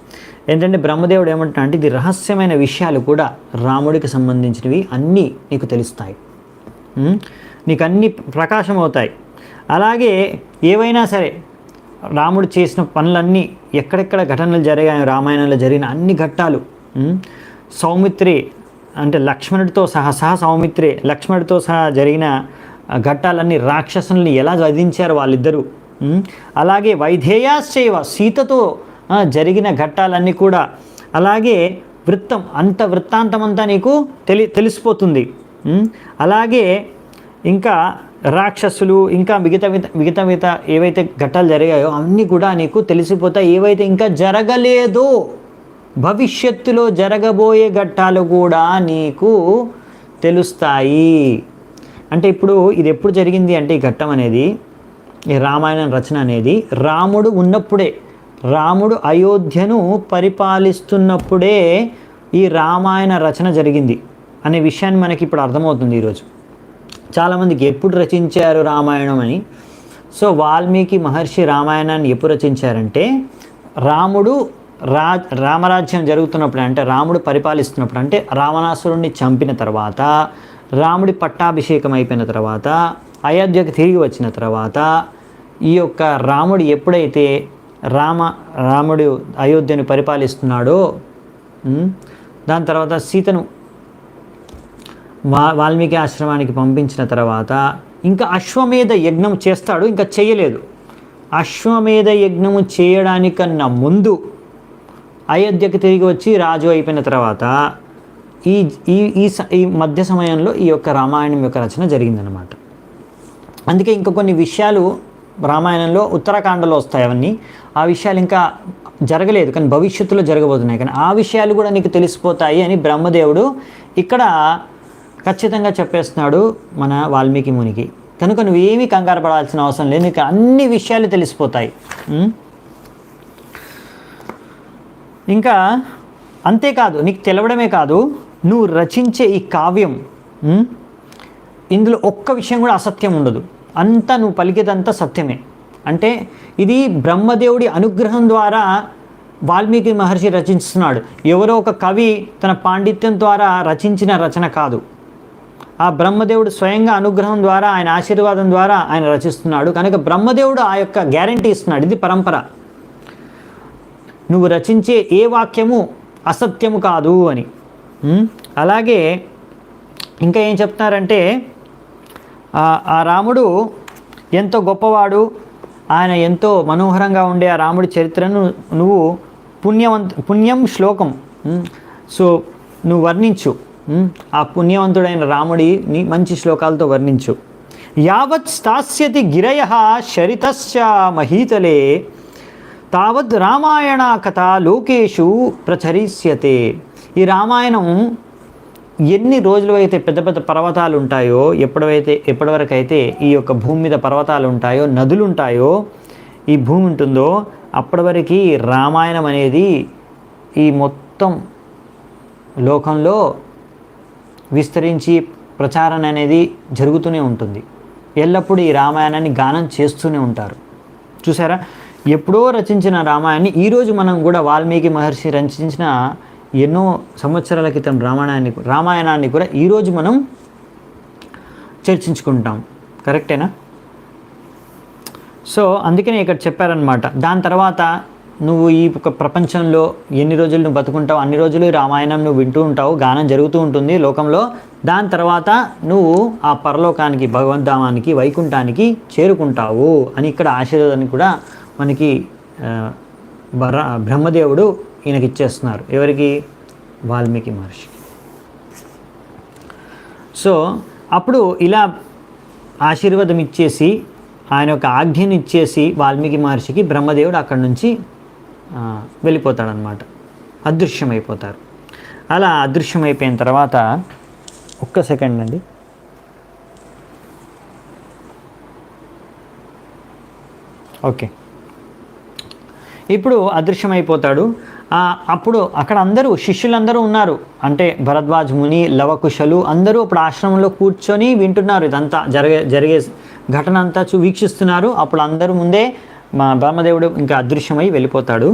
ఏంటంటే బ్రహ్మదేవుడు ఏమంటున్నా అంటే ఇది రహస్యమైన విషయాలు కూడా రాముడికి సంబంధించినవి అన్నీ నీకు తెలుస్తాయి, నీకు అన్నీ ప్రకాశం అవుతాయి. అలాగే ఏవైనా సరే రాముడు చేసిన పనులన్నీ, ఎక్కడెక్కడ ఘటనలు జరిగాయో రామాయణంలో జరిగిన అన్ని ఘట్టాలు, సౌమిత్రి అంటే లక్ష్మణుడితో సహా సౌమిత్రి లక్ష్మణుడితో సహా జరిగిన ఘట్టాలన్నీ, రాక్షసుల్ని ఎలా వధించారు వాళ్ళిద్దరూ, అలాగే వైధేయాశ్చైవ సీతతో జరిగిన ఘట్టాలన్నీ కూడా, అలాగే వృత్తాంతమంతా నీకు తెలిసిపోతుంది. అలాగే ఇంకా రాక్షసులు, ఇంకా మిగతా ఏవైతే ఘట్టాలు జరిగాయో అన్నీ కూడా నీకు తెలిసిపోతాయి. ఏవైతే ఇంకా జరగలేదో, భవిష్యత్తులో జరగబోయే ఘట్టాలు కూడా నీకు తెలుస్తాయి. అంటే ఇప్పుడు ఇది ఎప్పుడు జరిగింది అంటే ఈ ఘట్టం అనేది, ఈ రామాయణం రచన అనేది రాముడు ఉన్నప్పుడే, రాముడు అయోధ్యను పరిపాలిస్తున్నప్పుడే ఈ రామాయణ రచన జరిగింది అనే విషయాన్ని మనకి ఇప్పుడు అర్థమవుతుంది ఈరోజు. చాలామందికి ఎప్పుడు రచించారు రామాయణం అని. సో వాల్మీకి మహర్షి రామాయణాన్ని ఎప్పుడు రచించారంటే రాముడు రామరాజ్యం జరుగుతున్నప్పుడు, అంటే రాముడు పరిపాలిస్తున్నప్పుడు, అంటే రావణాసురుణ్ణి చంపిన తర్వాత, రాముడి పట్టాభిషేకం అయిపోయిన తర్వాత, అయోధ్యకు తిరిగి వచ్చిన తర్వాత, ఈ యొక్క రాముడు ఎప్పుడైతే రాముడు అయోధ్యను పరిపాలిస్తున్నాడో, దాని తర్వాత సీతను వాల్మీకి ఆశ్రమానికి పంపించిన తర్వాత ఇంకా అశ్వమేధ యజ్ఞం చేస్తాడు. ఇంకా చేయలేదు. అశ్వమేధ యజ్ఞము చేయడానికన్నా ముందు అయోధ్యకు తిరిగి వచ్చి రాజు అయిపోయిన తర్వాత ఈ మధ్య సమయంలో ఈ యొక్క రామాయణం యొక్క రచన జరిగిందనమాట. అందుకే ఇంకా కొన్ని విషయాలు రామాయణంలో ఉత్తరాఖండలో వస్తాయి. అవన్నీ ఆ విషయాలు ఇంకా జరగలేదు, కానీ భవిష్యత్తులో జరగబోతున్నాయి. కానీ ఆ విషయాలు కూడా నీకు తెలిసిపోతాయి అని బ్రహ్మదేవుడు ఇక్కడ ఖచ్చితంగా చెప్పేస్తున్నాడు మన వాల్మీకి మునికి. కనుక నువ్వేమీ కంగారు పడాల్సిన అవసరం లేదు, నీకు అన్ని విషయాలు తెలిసిపోతాయి. ఇంకా అంతేకాదు, నీకు తెలవడమే కాదు, నువ్వు రచించే ఈ కావ్యం, ఇందులో ఒక్క విషయం కూడా అసత్యం ఉండదు. అంతా నువ్వు పలికేదంతా సత్యమే. అంటే ఇది బ్రహ్మదేవుడి అనుగ్రహం ద్వారా వాల్మీకి మహర్షి రచిస్తున్నాడు. ఎవరో ఒక కవి తన పాండిత్యం ద్వారా రచించిన రచన కాదు. ఆ బ్రహ్మదేవుడు స్వయంగా అనుగ్రహం ద్వారా, ఆయన ఆశీర్వాదం ద్వారా ఆయన రచిస్తున్నాడు. కనుక బ్రహ్మదేవుడు ఆ యొక్క గ్యారంటీ ఇస్తున్నాడు, ఇది పరంపర, నువ్వు రచించే ఏ వాక్యము అసత్యము కాదు అని. అలాగే ఇంకా ఏం చెప్తున్నారంటే, ఆ రాముడు ఎంతో గొప్పవాడు, ఆయన ఎంతో మనోహరంగా ఉండే ఆ రాముడి చరిత్రను నువ్వు పుణ్యం శ్లోకం, సో నువ్వు వర్ణించు, ఆ పుణ్యవంతుడైన రాముడిని మంచి శ్లోకాలతో వర్ణించు. యావత్ స్థాస్యతి గిరయ శరితశ్చ మహీతలే తావద్ రామాయణ కథ లోకేషు ప్రచరిష్యతే. ఈ రామాయణం ఎన్ని రోజులు అయితే పెద్ద పెద్ద పర్వతాలు ఉంటాయో, ఎప్పటివరకు అయితే ఈ యొక్క భూమి మీద పర్వతాలు ఉంటాయో, నదులు ఉంటాయో, ఈ భూమి ఉంటుందో, అప్పటి వరకు రామాయణం అనేది ఈ మొత్తం లోకంలో విస్తరించి ప్రచారం అనేది జరుగుతూనే ఉంటుంది. ఎల్లప్పుడూ ఈ రామాయణాన్ని గానం చేస్తూనే ఉంటారు. చూసారా, ఎప్పుడో రచించిన రామాయణాన్ని ఈరోజు మనం కూడా వాల్మీకి మహర్షి రచించిన ఎన్నో సంవత్సరాల క్రితం రామాయణాన్ని కూడా ఈరోజు మనం చర్చించుకుంటాం. కరెక్టేనా? సో అందుకనే ఇక్కడ చెప్పారనమాట. దాని తర్వాత నువ్వు ఈ ప్రపంచంలో ఎన్ని రోజులు నువ్వు బతుకుంటావు, అన్ని రోజులు రామాయణం నువ్వు వింటూ ఉంటావు, గానం జరుగుతూ ఉంటుంది లోకంలో. దాని తర్వాత నువ్వు ఆ పరలోకానికి, భగవద్ధామానికి, వైకుంఠానికి చేరుకుంటావు అని ఇక్కడ ఆశీర్వాదాన్ని కూడా మనకి బ్రహ్మదేవుడు ఈయనకి ఇచ్చేస్తున్నారు. ఎవరికి? వాల్మీకి మహర్షి. సో అప్పుడు ఇలా ఆశీర్వాదం ఇచ్చేసి, ఆయన యొక్క ఆజ్ఞని ఇచ్చేసి వాల్మీకి మహర్షికి బ్రహ్మదేవుడు అక్కడి నుంచి వెళ్ళిపోతాడనమాట, అదృశ్యమైపోతారు. అలా అదృశ్యమైపోయిన తర్వాత, ఒక్క సెకండ్ అండి, ఓకే, ఇప్పుడు అదృశ్యమైపోతాడు. అప్పుడు అక్కడ అందరూ శిష్యులందరూ ఉన్నారు, అంటే భరద్వాజ్ ముని, లవకుశలు అందరూ అప్పుడు ఆశ్రమంలో కూర్చొని వింటున్నారు. ఇదంతా జరిగే ఘటన అంతా వీక్షిస్తున్నారు. అప్పుడు అందరూ ముందే మా బ్రహ్మదేవుడు ఇంకా అదృశ్యమై వెళ్ళిపోతాడు.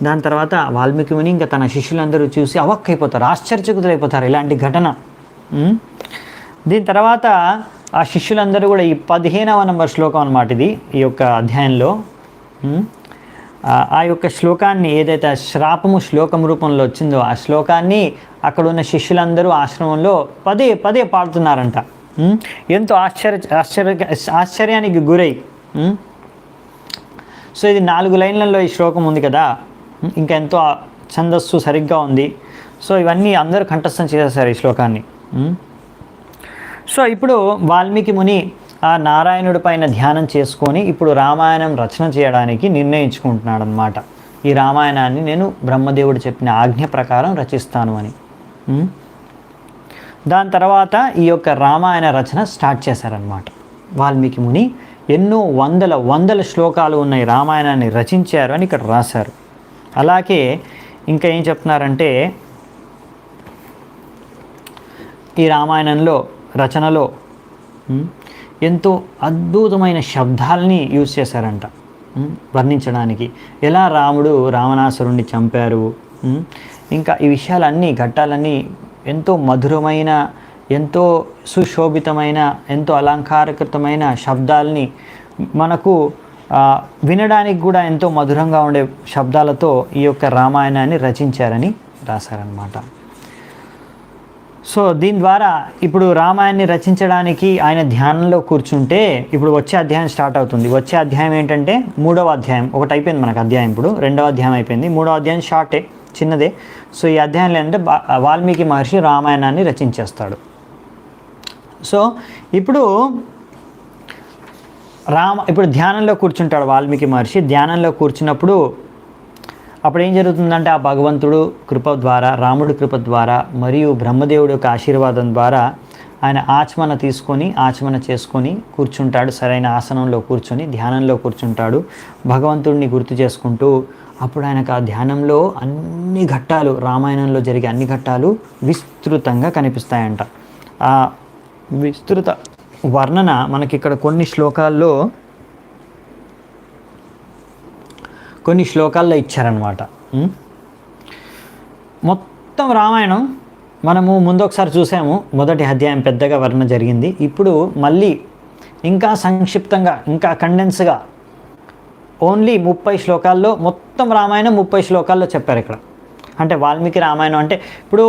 దాని తర్వాత వాల్మీకి ముని ఇంకా తన శిష్యులందరూ చూసి అవక్కైపోతారు, ఆశ్చర్యచకితులైపోతారు ఇలాంటి ఘటన. దీని తర్వాత ఆ శిష్యులందరూ కూడా ఈ 15వ నంబర్ శ్లోకం అన్నమాట ఇది, ఈ యొక్క అధ్యాయంలో. ఆ యొక్క శ్లోకాన్ని, ఏదైతే శ్రాపము శ్లోకం రూపంలో వచ్చిందో ఆ శ్లోకాన్ని అక్కడ ఉన్న శిష్యులందరూ ఆశ్రమంలో పదే పదే పాడుతున్నారంట. ఎంతో ఆశ్చర్యానికి గురై. సో ఇది 4 లైన్లలో ఈ శ్లోకం ఉంది కదా, ఇంకా ఎంతో ఛందస్సు సరిగ్గా ఉంది. సో ఇవన్నీ అందరూ కంఠస్థం చేసేసారు ఈ శ్లోకాన్ని. సో ఇప్పుడు వాల్మీకి ముని ఆ నారాయణుడి పైన ధ్యానం చేసుకొని ఇప్పుడు రామాయణం రచన చేయడానికి నిర్ణయించుకుంటున్నాడు అన్నమాట. ఈ రామాయణాన్ని నేను బ్రహ్మదేవుడు చెప్పిన ఆజ్ఞ ప్రకారం రచిస్తాను అని. దాని తర్వాత ఈ యొక్క రామాయణ రచన స్టార్ట్ చేశారనమాట వాల్మీకి ముని. ఎన్నో వందల శ్లోకాలు ఉన్న ఈ రామాయణాన్ని రచించారు అని ఇక్కడ రాశారు. అలాగే ఇంకా ఏం చెప్తున్నారంటే, ఈ రామాయణంలో రచనలో ఎంతో అద్భుతమైన శబ్దాలని యూజ్ చేశారంట వర్ణించడానికి. ఎలా రాముడు రావణాసురుణ్ణి చంపారు, ఇంకా ఈ విషయాలన్నీ, ఘట్టాలన్నీ ఎంతో మధురమైన, ఎంతో సుశోభితమైన, ఎంతో అలంకారకృతమైన శబ్దాలని మనకు వినడానికి కూడా ఎంతో మధురంగా ఉండే శబ్దాలతో ఈ యొక్క రామాయణాన్ని రచించారని రాశారనమాట. సో దీని ద్వారా ఇప్పుడు రామాయణాన్ని రచించడానికి ఆయన ధ్యానంలో కూర్చుంటే, ఇప్పుడు వచ్చే అధ్యాయం స్టార్ట్ అవుతుంది. వచ్చే అధ్యాయం ఏంటంటే 3వ అధ్యాయం. ఒకటి అయిపోయింది మనకు అధ్యాయం, ఇప్పుడు 2వ అధ్యాయం అయిపోయింది. 3వ అధ్యాయం షార్టే, చిన్నదే. సో ఈ అధ్యాయంలో ఏంటంటే వాల్మీకి మహర్షి రామాయణాన్ని రచించేస్తాడు. సో ఇప్పుడు ధ్యానంలో కూర్చుంటాడు వాల్మీకి మహర్షి. ధ్యానంలో కూర్చున్నప్పుడు అప్పుడు ఏం జరుగుతుందంటే, ఆ భగవంతుడు కృప ద్వారా, రాముడి కృప ద్వారా మరియు బ్రహ్మదేవుడి యొక్క ఆశీర్వాదం ద్వారా ఆయన ఆచమన చేసుకొని కూర్చుంటాడు. సరైన ఆసనంలో కూర్చొని ధ్యానంలో కూర్చుంటాడు, భగవంతుడిని గుర్తు చేసుకుంటూ. అప్పుడు ఆయనకు ఆ ధ్యానంలో అన్ని ఘట్టాలు, రామాయణంలో జరిగే అన్ని ఘట్టాలు విస్తృతంగా కనిపిస్తాయంట. ఆ విస్తృత వర్ణన మనకి ఇక్కడ కొన్ని శ్లోకాల్లో ఇచ్చారనమాట. ఉం? మొత్తం రామాయణం మనము ముందు ఒకసారి చూసాము, మొదటి అధ్యాయం పెద్దగా వర్ణన జరిగింది. ఇప్పుడు మళ్ళీ ఇంకా సంక్షిప్తంగా, ఇంకా కండెన్స్గా ఓన్లీ 30 శ్లోకాల్లో మొత్తం రామాయణం 30 శ్లోకాల్లో చెప్పారు ఇక్కడ. అంటే వాల్మీకి రామాయణం అంటే ఇప్పుడు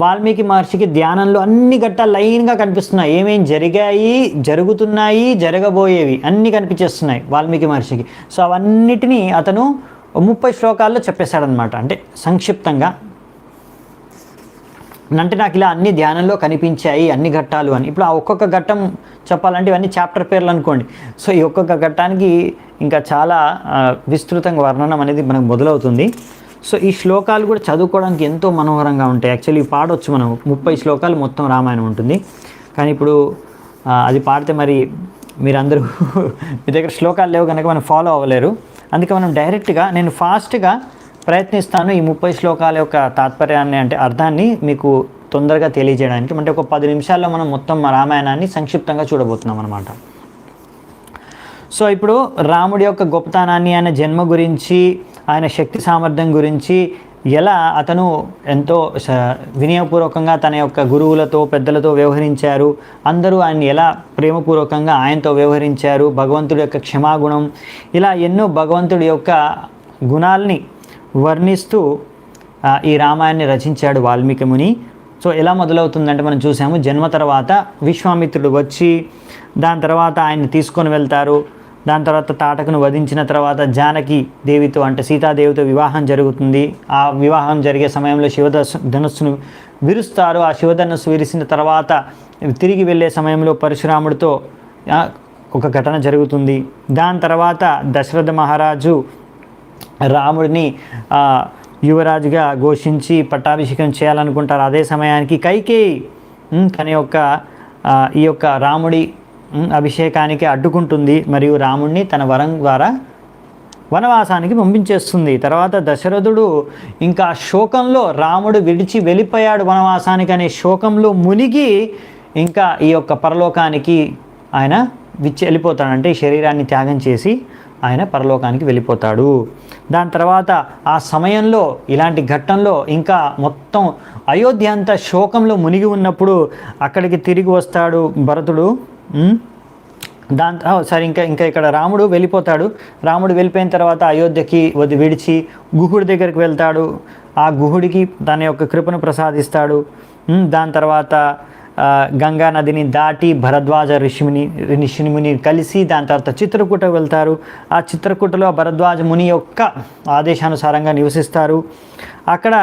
వాల్మీకి మహర్షికి ధ్యానంలో అన్ని ఘట్టాలు లైన్గా కనిపిస్తున్నాయి, ఏమేం జరిగాయి, జరుగుతున్నాయి, జరగబోయేవి అన్నీ కనిపించేస్తున్నాయి వాల్మీకి మహర్షికి. సో అవన్నిటినీ అతను 30 శ్లోకాల్లో చెప్పేశాడనమాట. అంటే సంక్షిప్తంగా, అంటే నాకు ఇలా అన్ని ధ్యానంలో కనిపించాయి అన్ని ఘట్టాలు అని. ఇప్పుడు ఆ ఒక్కొక్క ఘట్టం చెప్పాలంటే ఇవన్నీ చాప్టర్ పేర్లు అనుకోండి. సో ఈ ఒక్కొక్క ఘట్టానికి ఇంకా చాలా విస్తృతంగా వర్ణనం అనేది మనకు మొదలవుతుంది. సో ఈ శ్లోకాలు కూడా చదువుకోవడానికి ఎంతో మనోహరంగా ఉంటాయి. యాక్చువల్లీ పాడవచ్చు మనం, 30 శ్లోకాలు మొత్తం రామాయణం ఉంటుంది. కానీ ఇప్పుడు అది పాడితే మరి మీరందరూ మీ దగ్గర శ్లోకాలు లేవు కనుక మనం ఫాలో అవ్వలేరు. అందుకే మనం డైరెక్ట్గా నేను ఫాస్ట్గా ప్రయత్నిస్తాను ఈ 30 శ్లోకాల యొక్క తాత్పర్యాన్ని, అంటే అర్థాన్ని మీకు తొందరగా తెలియజేయడానికి. అంటే ఒక 10 నిమిషాల్లో మనం మొత్తం రామాయణాన్ని సంక్షిప్తంగా చూడబోతున్నాం అన్నమాట. సో ఇప్పుడు రాముడి యొక్క గొప్పతనాన్ని, ఆయన జన్మ గురించి, ఆయన శక్తి సామర్థ్యం గురించి, ఎలా అతను ఎంతో వినయపూర్వకంగా తన యొక్క గురువులతో పెద్దలతో వ్యవహరించారు, అందరూ ఆయన్ని ఎలా ప్రేమపూర్వకంగా ఆయనతో వ్యవహరించారు, భగవంతుడి యొక్క క్షమాగుణం, ఇలా ఎన్నో భగవంతుడి యొక్క గుణాలని వర్ణిస్తూ ఈ రామాయణాన్ని రచించాడు వాల్మీకి ముని. సో ఎలా మొదలవుతుందంటే మనం చూసాము, జన్మ తర్వాత విశ్వామిత్రుడు వచ్చి దాని తర్వాత ఆయన్ని తీసుకొని వెళ్తారు. దాని తర్వాత తాటకును వధించిన తర్వాత జానకి దేవితో, అంటే సీతాదేవితో వివాహం జరుగుతుంది. ఆ వివాహం జరిగే సమయంలో ధనుస్సును విరుస్తారు. ఆ శివధనుస్సు విరిసిన తర్వాత తిరిగి వెళ్ళే సమయంలో పరశురాముడితో ఒక ఘటన జరుగుతుంది. దాని తర్వాత దశరథ మహారాజు రాముడిని యువరాజుగా ఘోషించి పట్టాభిషేకం చేయాలనుకుంటారు. అదే సమయానికి కైకేయి తన యొక్క ఈ యొక్క రాముడి అభిషేకానికి అడ్డుకుంటుంది మరియు రాముడిని తన వరం ద్వారా వనవాసానికి పంపించేస్తుంది. తర్వాత దశరథుడు ఇంకా శోకంలో, రాముడు విడిచి వెళ్ళిపోయాడు వనవాసానికి అనే శోకంలో మునిగి ఇంకా ఈ యొక్క పరలోకానికి ఆయన వెళ్ళిపోతాడు. అంటే ఈ శరీరాన్ని త్యాగం చేసి ఆయన పరలోకానికి వెళ్ళిపోతాడు. దాని తర్వాత ఆ సమయంలో, ఇలాంటి ఘట్టంలో ఇంకా మొత్తం అయోధ్య అంతా శోకంలో మునిగి ఉన్నప్పుడు అక్కడికి తిరిగి వస్తాడు భరతుడు. సరే ఇంకా ఇక్కడ రాముడు వెళ్ళిపోతాడు. రాముడు వెళ్ళిపోయిన తర్వాత అయోధ్యకి విడిచి గుహుడి దగ్గరికి వెళ్తాడు. ఆ గుహుడికి తన యొక్క కృపను ప్రసాదిస్తాడు. దాని తర్వాత గంగా నదిని దాటి భరద్వాజ ఋషిముని కలిసి దాని తర్వాత చిత్రకూట వెళ్తారు. ఆ చిత్రకూటలో భరద్వాజ ముని యొక్క ఆదేశానుసారంగా నివసిస్తారు. అక్కడ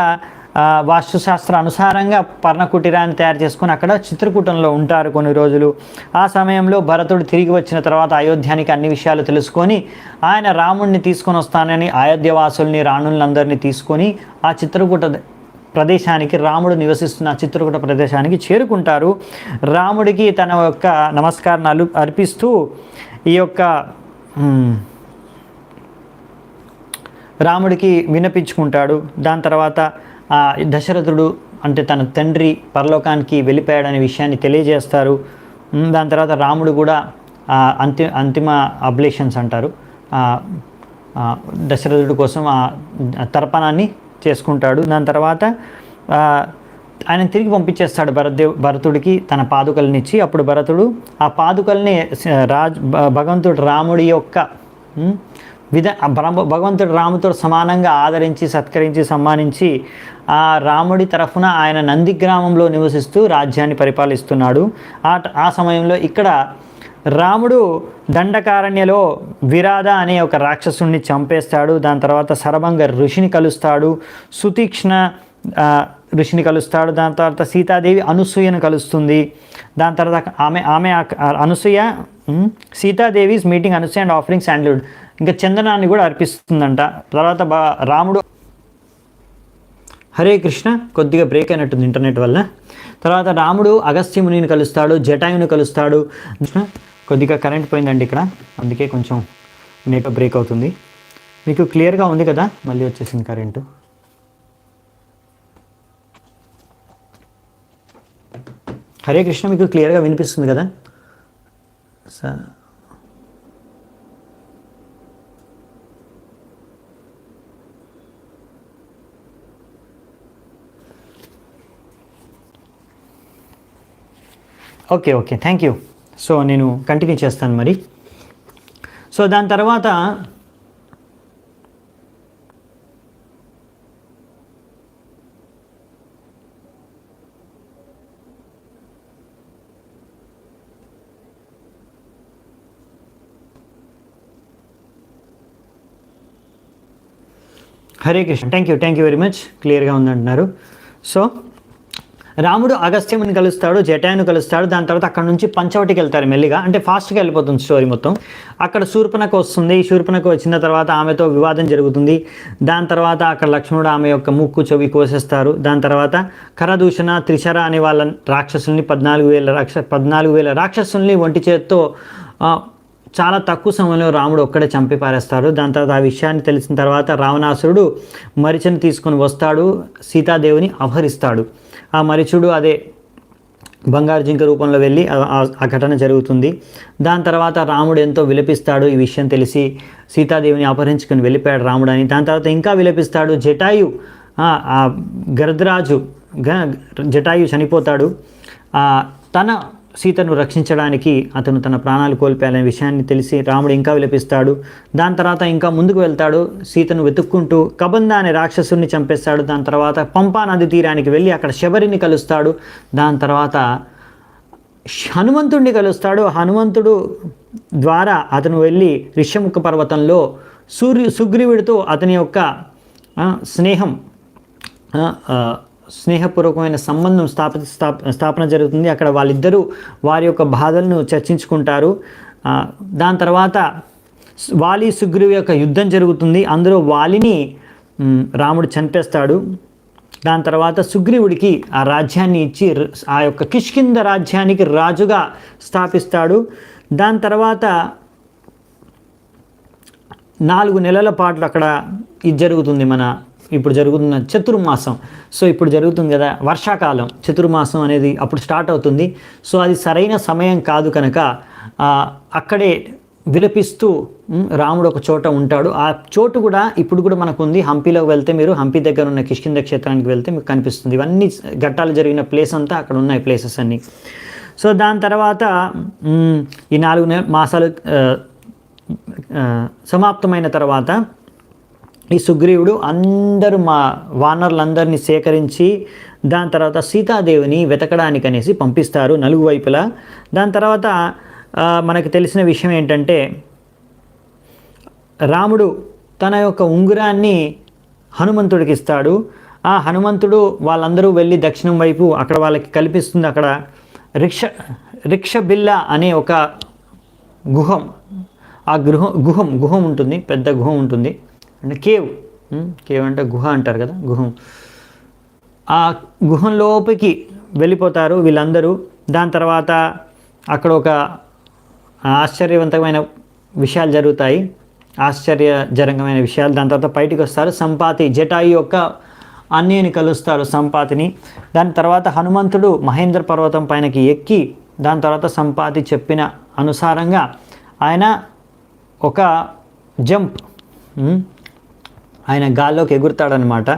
వాస్తుశాస్త్ర అనుసారంగా పర్ణకుటీరాన్ని తయారు చేసుకొని అక్కడ చిత్రకూటంలో ఉంటారు కొన్ని రోజులు. ఆ సమయంలో భరతుడు తిరిగి వచ్చిన తర్వాత అయోధ్యానికి అన్ని విషయాలు తెలుసుకొని ఆయన రాముడిని తీసుకొని వస్తానని అయోధ్యవాసుల్ని, రాణులందరినీ తీసుకొని ఆ చిత్రకూట ప్రదేశానికి, రాముడు నివసిస్తున్న చిత్రకూట ప్రదేశానికి చేరుకుంటారు. రాముడికి తన యొక్క నమస్కారాలు అర్పిస్తూ ఈ యొక్క రాముడికి విన్నపించుకుంటాడు. దాని తర్వాత దశరథుడు అంటే తన తండ్రి పరలోకానికి వెళ్ళిపోయాడనే విషయాన్ని తెలియజేస్తారు. దాని తర్వాత రాముడు కూడా అంతిమ అబ్లేషన్స్ అంటారు, దశరథుడి కోసం ఆ తర్పణాన్ని చేసుకుంటాడు. దాని తర్వాత ఆయన తిరిగి పంపించేస్తాడు భరతుడికి తన పాదుకల్ని ఇచ్చి. అప్పుడు భరతుడు ఆ పాదుకల్ని భగవంతుడు రాముడి యొక్క భగవంతుడు రాముతో సమానంగా ఆదరించి, సత్కరించి, సమ్మానించి ఆ రాముడి తరఫున ఆయన నంది గ్రామంలో నివసిస్తూ రాజ్యాన్ని పరిపాలిస్తున్నాడు. ఆ సమయంలో ఇక్కడ రాముడు దండకారణ్యలో విరాధ అనే ఒక రాక్షసుని చంపేస్తాడు. దాని తర్వాత శరభంగ ఋషిని కలుస్తాడు, సుతీక్ష్ణ ఋషిని కలుస్తాడు. దాని తర్వాత సీతాదేవి అనసూయను కలుస్తుంది. దాని తర్వాత ఆమె Anasuya Sitadevi is meeting Anasuya and offering sandalwood, ఇంకా చందనాన్ని కూడా అర్పిస్తుందంట. తర్వాత రాముడు హరే కృష్ణ, కొద్దిగా బ్రేక్ అయినట్టుంది ఇంటర్నెట్ వల్ల. తర్వాత రాముడు అగస్త్య మునిని కలుస్తాడు, జటాయుని కలుస్తాడు. కొద్దిగా కరెంట్ పోయిందండి ఇక్కడ, అందుకే కొంచెం నెట్ బ్రేక్ అవుతుంది. మీకు క్లియర్గా ఉంది కదా? మళ్ళీ వచ్చేసింది కరెంటు. హరే కృష్ణ, మీకు క్లియర్గా వినిపిస్తుంది కదా? Okay okay, thank you. So నేను కంటిన్యూ చేస్తాను మరి. సో దాని తర్వాత Hare Krishna, thank you very much, క్లియర్గా ఉందంటున్నారు. సో రాముడు అగస్త్యముని కలుస్తాడు, జటాయుని కలుస్తాడు. దాని తర్వాత అక్కడ నుంచి పంచవటికి వెళ్తారు మెల్లిగా, అంటే ఫాస్ట్గా వెళ్ళిపోతుంది స్టోరీ మొత్తం. అక్కడ శూర్పణఖ వస్తుంది. శూర్పణఖ వచ్చిన తర్వాత ఆమెతో వివాదం జరుగుతుంది. దాని తర్వాత అక్కడ లక్ష్మణుడు ఆమె యొక్క ముక్కు చెవి కోసేస్తారు. దాని తర్వాత కరదూషణ, త్రిశర అనే వాళ్ళ రాక్షసుల్ని 14,000 రాక్షసుల్ని ఒంటి చేత్తో చాలా తక్కువ సమయంలో రాముడు ఒక్కడే చంపి పారేస్తాడు. దాని తర్వాత ఆ విషయాన్ని తెలిసిన తర్వాత రావణాసురుడు మరిచని తీసుకొని వస్తాడు, సీతాదేవిని అపహరిస్తాడు. ఆ మరిచుడు అదే బంగారు జింక రూపంలో వెళ్ళి ఆ ఘటన జరుగుతుంది. దాని తర్వాత రాముడు ఎంతో విలపిస్తాడు ఈ విషయం తెలిసి, సీతాదేవిని అపహరించుకొని వెళ్ళిపోయాడు రాముడు అని. దాని తర్వాత ఇంకా విలపిస్తాడు. జటాయు ఆ గరద్రాజు జటాయు చనిపోతాడు. తన సీతను రక్షించడానికి అతను తన ప్రాణాలు కోల్పోయాలనే విషయాన్ని తెలిసి రాముడు ఇంకా విలపిస్తాడు. దాని తర్వాత ఇంకా ముందుకు వెళ్తాడు, సీతను వెతుక్కుంటూ కబంద అనే రాక్షసుని చంపేస్తాడు. దాని తర్వాత పంపా నది తీరానికి వెళ్ళి అక్కడ శబరిని కలుస్తాడు. దాని తర్వాత హనుమంతుడిని కలుస్తాడు. హనుమంతుడు ద్వారా అతను వెళ్ళి ఋష్యముఖ పర్వతంలో సుగ్రీవుడితో అతని యొక్క స్నేహపూర్వకమైన సంబంధం స్థాపన జరుగుతుంది. అక్కడ వాళ్ళిద్దరూ వారి యొక్క బాధలను చర్చించుకుంటారు. దాని తర్వాత వాలి సుగ్రీవు యొక్క యుద్ధం జరుగుతుంది. అందులో వాలిని రాముడు చంపేస్తాడు. దాని తర్వాత సుగ్రీవుడికి ఆ రాజ్యాన్ని ఇచ్చి ఆ యొక్క కిష్కింద రాజ్యానికి రాజుగా స్థాపిస్తాడు. దాని తర్వాత 4 నెలల పాటు అక్కడ ఇది జరుగుతుంది, ఇప్పుడు జరుగుతున్న చతుర్మాసం. సో ఇప్పుడు జరుగుతుంది కదా వర్షాకాలం, చతుర్మాసం అనేది అప్పుడు స్టార్ట్ అవుతుంది. సో అది సరైన సమయం కాదు కనుక అక్కడే విలపిస్తూ రాముడు ఒక చోట ఉంటాడు. ఆ చోటు కూడా ఇప్పుడు కూడా మనకు ఉంది. హంపీలోకి వెళ్తే, మీరు హంపీ దగ్గర ఉన్న కిష్కింద క్షేత్రానికి వెళ్తే మీకు కనిపిస్తుంది. ఇవన్నీ ఘట్టాలు జరిగిన ప్లేస్ అంతా అక్కడ ఉన్నాయి, ప్లేసెస్ అన్నీ. సో దాని తర్వాత ఈ 4 మాసాలు సమాప్తమైన తర్వాత ఈ సుగ్రీవుడు వానరులందరినీ సేకరించి దాని తర్వాత సీతాదేవిని వెతకడానికి అనేసి పంపిస్తారు నలుగువైపులా. దాని తర్వాత మనకు తెలిసిన విషయం ఏంటంటే, రాముడు తన యొక్క ఉంగరాన్ని హనుమంతుడికి ఇస్తాడు. ఆ హనుమంతుడు వాళ్ళందరూ వెళ్ళి దక్షిణం వైపు అక్కడ వాళ్ళకి కల్పిస్తుంది. అక్కడ రిక్షబిల్ల అనే ఒక గుహం, ఆ గుహం ఉంటుంది, పెద్ద గుహం ఉంటుంది, అంటే కేవ్ అంటే గుహ అంటారు కదా, గుహం. ఆ గుహంలోపలికి వెళ్ళిపోతారు వీళ్ళందరూ. దాని తర్వాత అక్కడ ఒక ఆశ్చర్యవంతమైన విషయాలు జరుగుతాయి, ఆశ్చర్యజనకమైన విషయాలు. దాని తర్వాత బయటికి వస్తారు. సంపాతి జటాయు యొక్క అన్నయ్యని కలుస్తారు, సంపాతిని. దాని తర్వాత హనుమంతుడు మహేంద్ర పర్వతం పైనకి ఎక్కి దాని తర్వాత సంపాతి చెప్పిన అనుసారంగా ఆయన ఒక జంప్, ఆయన గాల్లోకి ఎగురుతాడనమాట.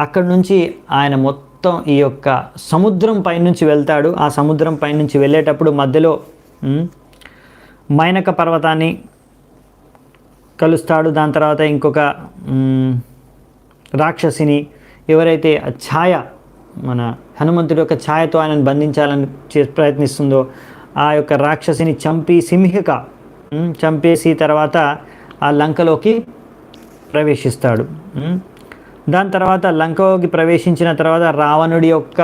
అక్కడి నుంచి ఆయన మొత్తం ఈ యొక్క సముద్రం పైనుంచి వెళ్తాడు. ఆ సముద్రం పైనుంచి వెళ్ళేటప్పుడు మధ్యలో మైనక పర్వతాన్ని కలుస్తాడు. దాని తర్వాత ఇంకొక రాక్షసిని, ఎవరైతే ఛాయ, మన హనుమంతుడి యొక్క ఛాయతో ఆయనను బంధించాలని ప్రయత్నిస్తుందో ఆ యొక్క రాక్షసిని చంపేసి తర్వాత ఆ లంకలోకి ప్రవేశిస్తాడు. దాని తర్వాత లంకలోకి ప్రవేశించిన తర్వాత రావణుడి యొక్క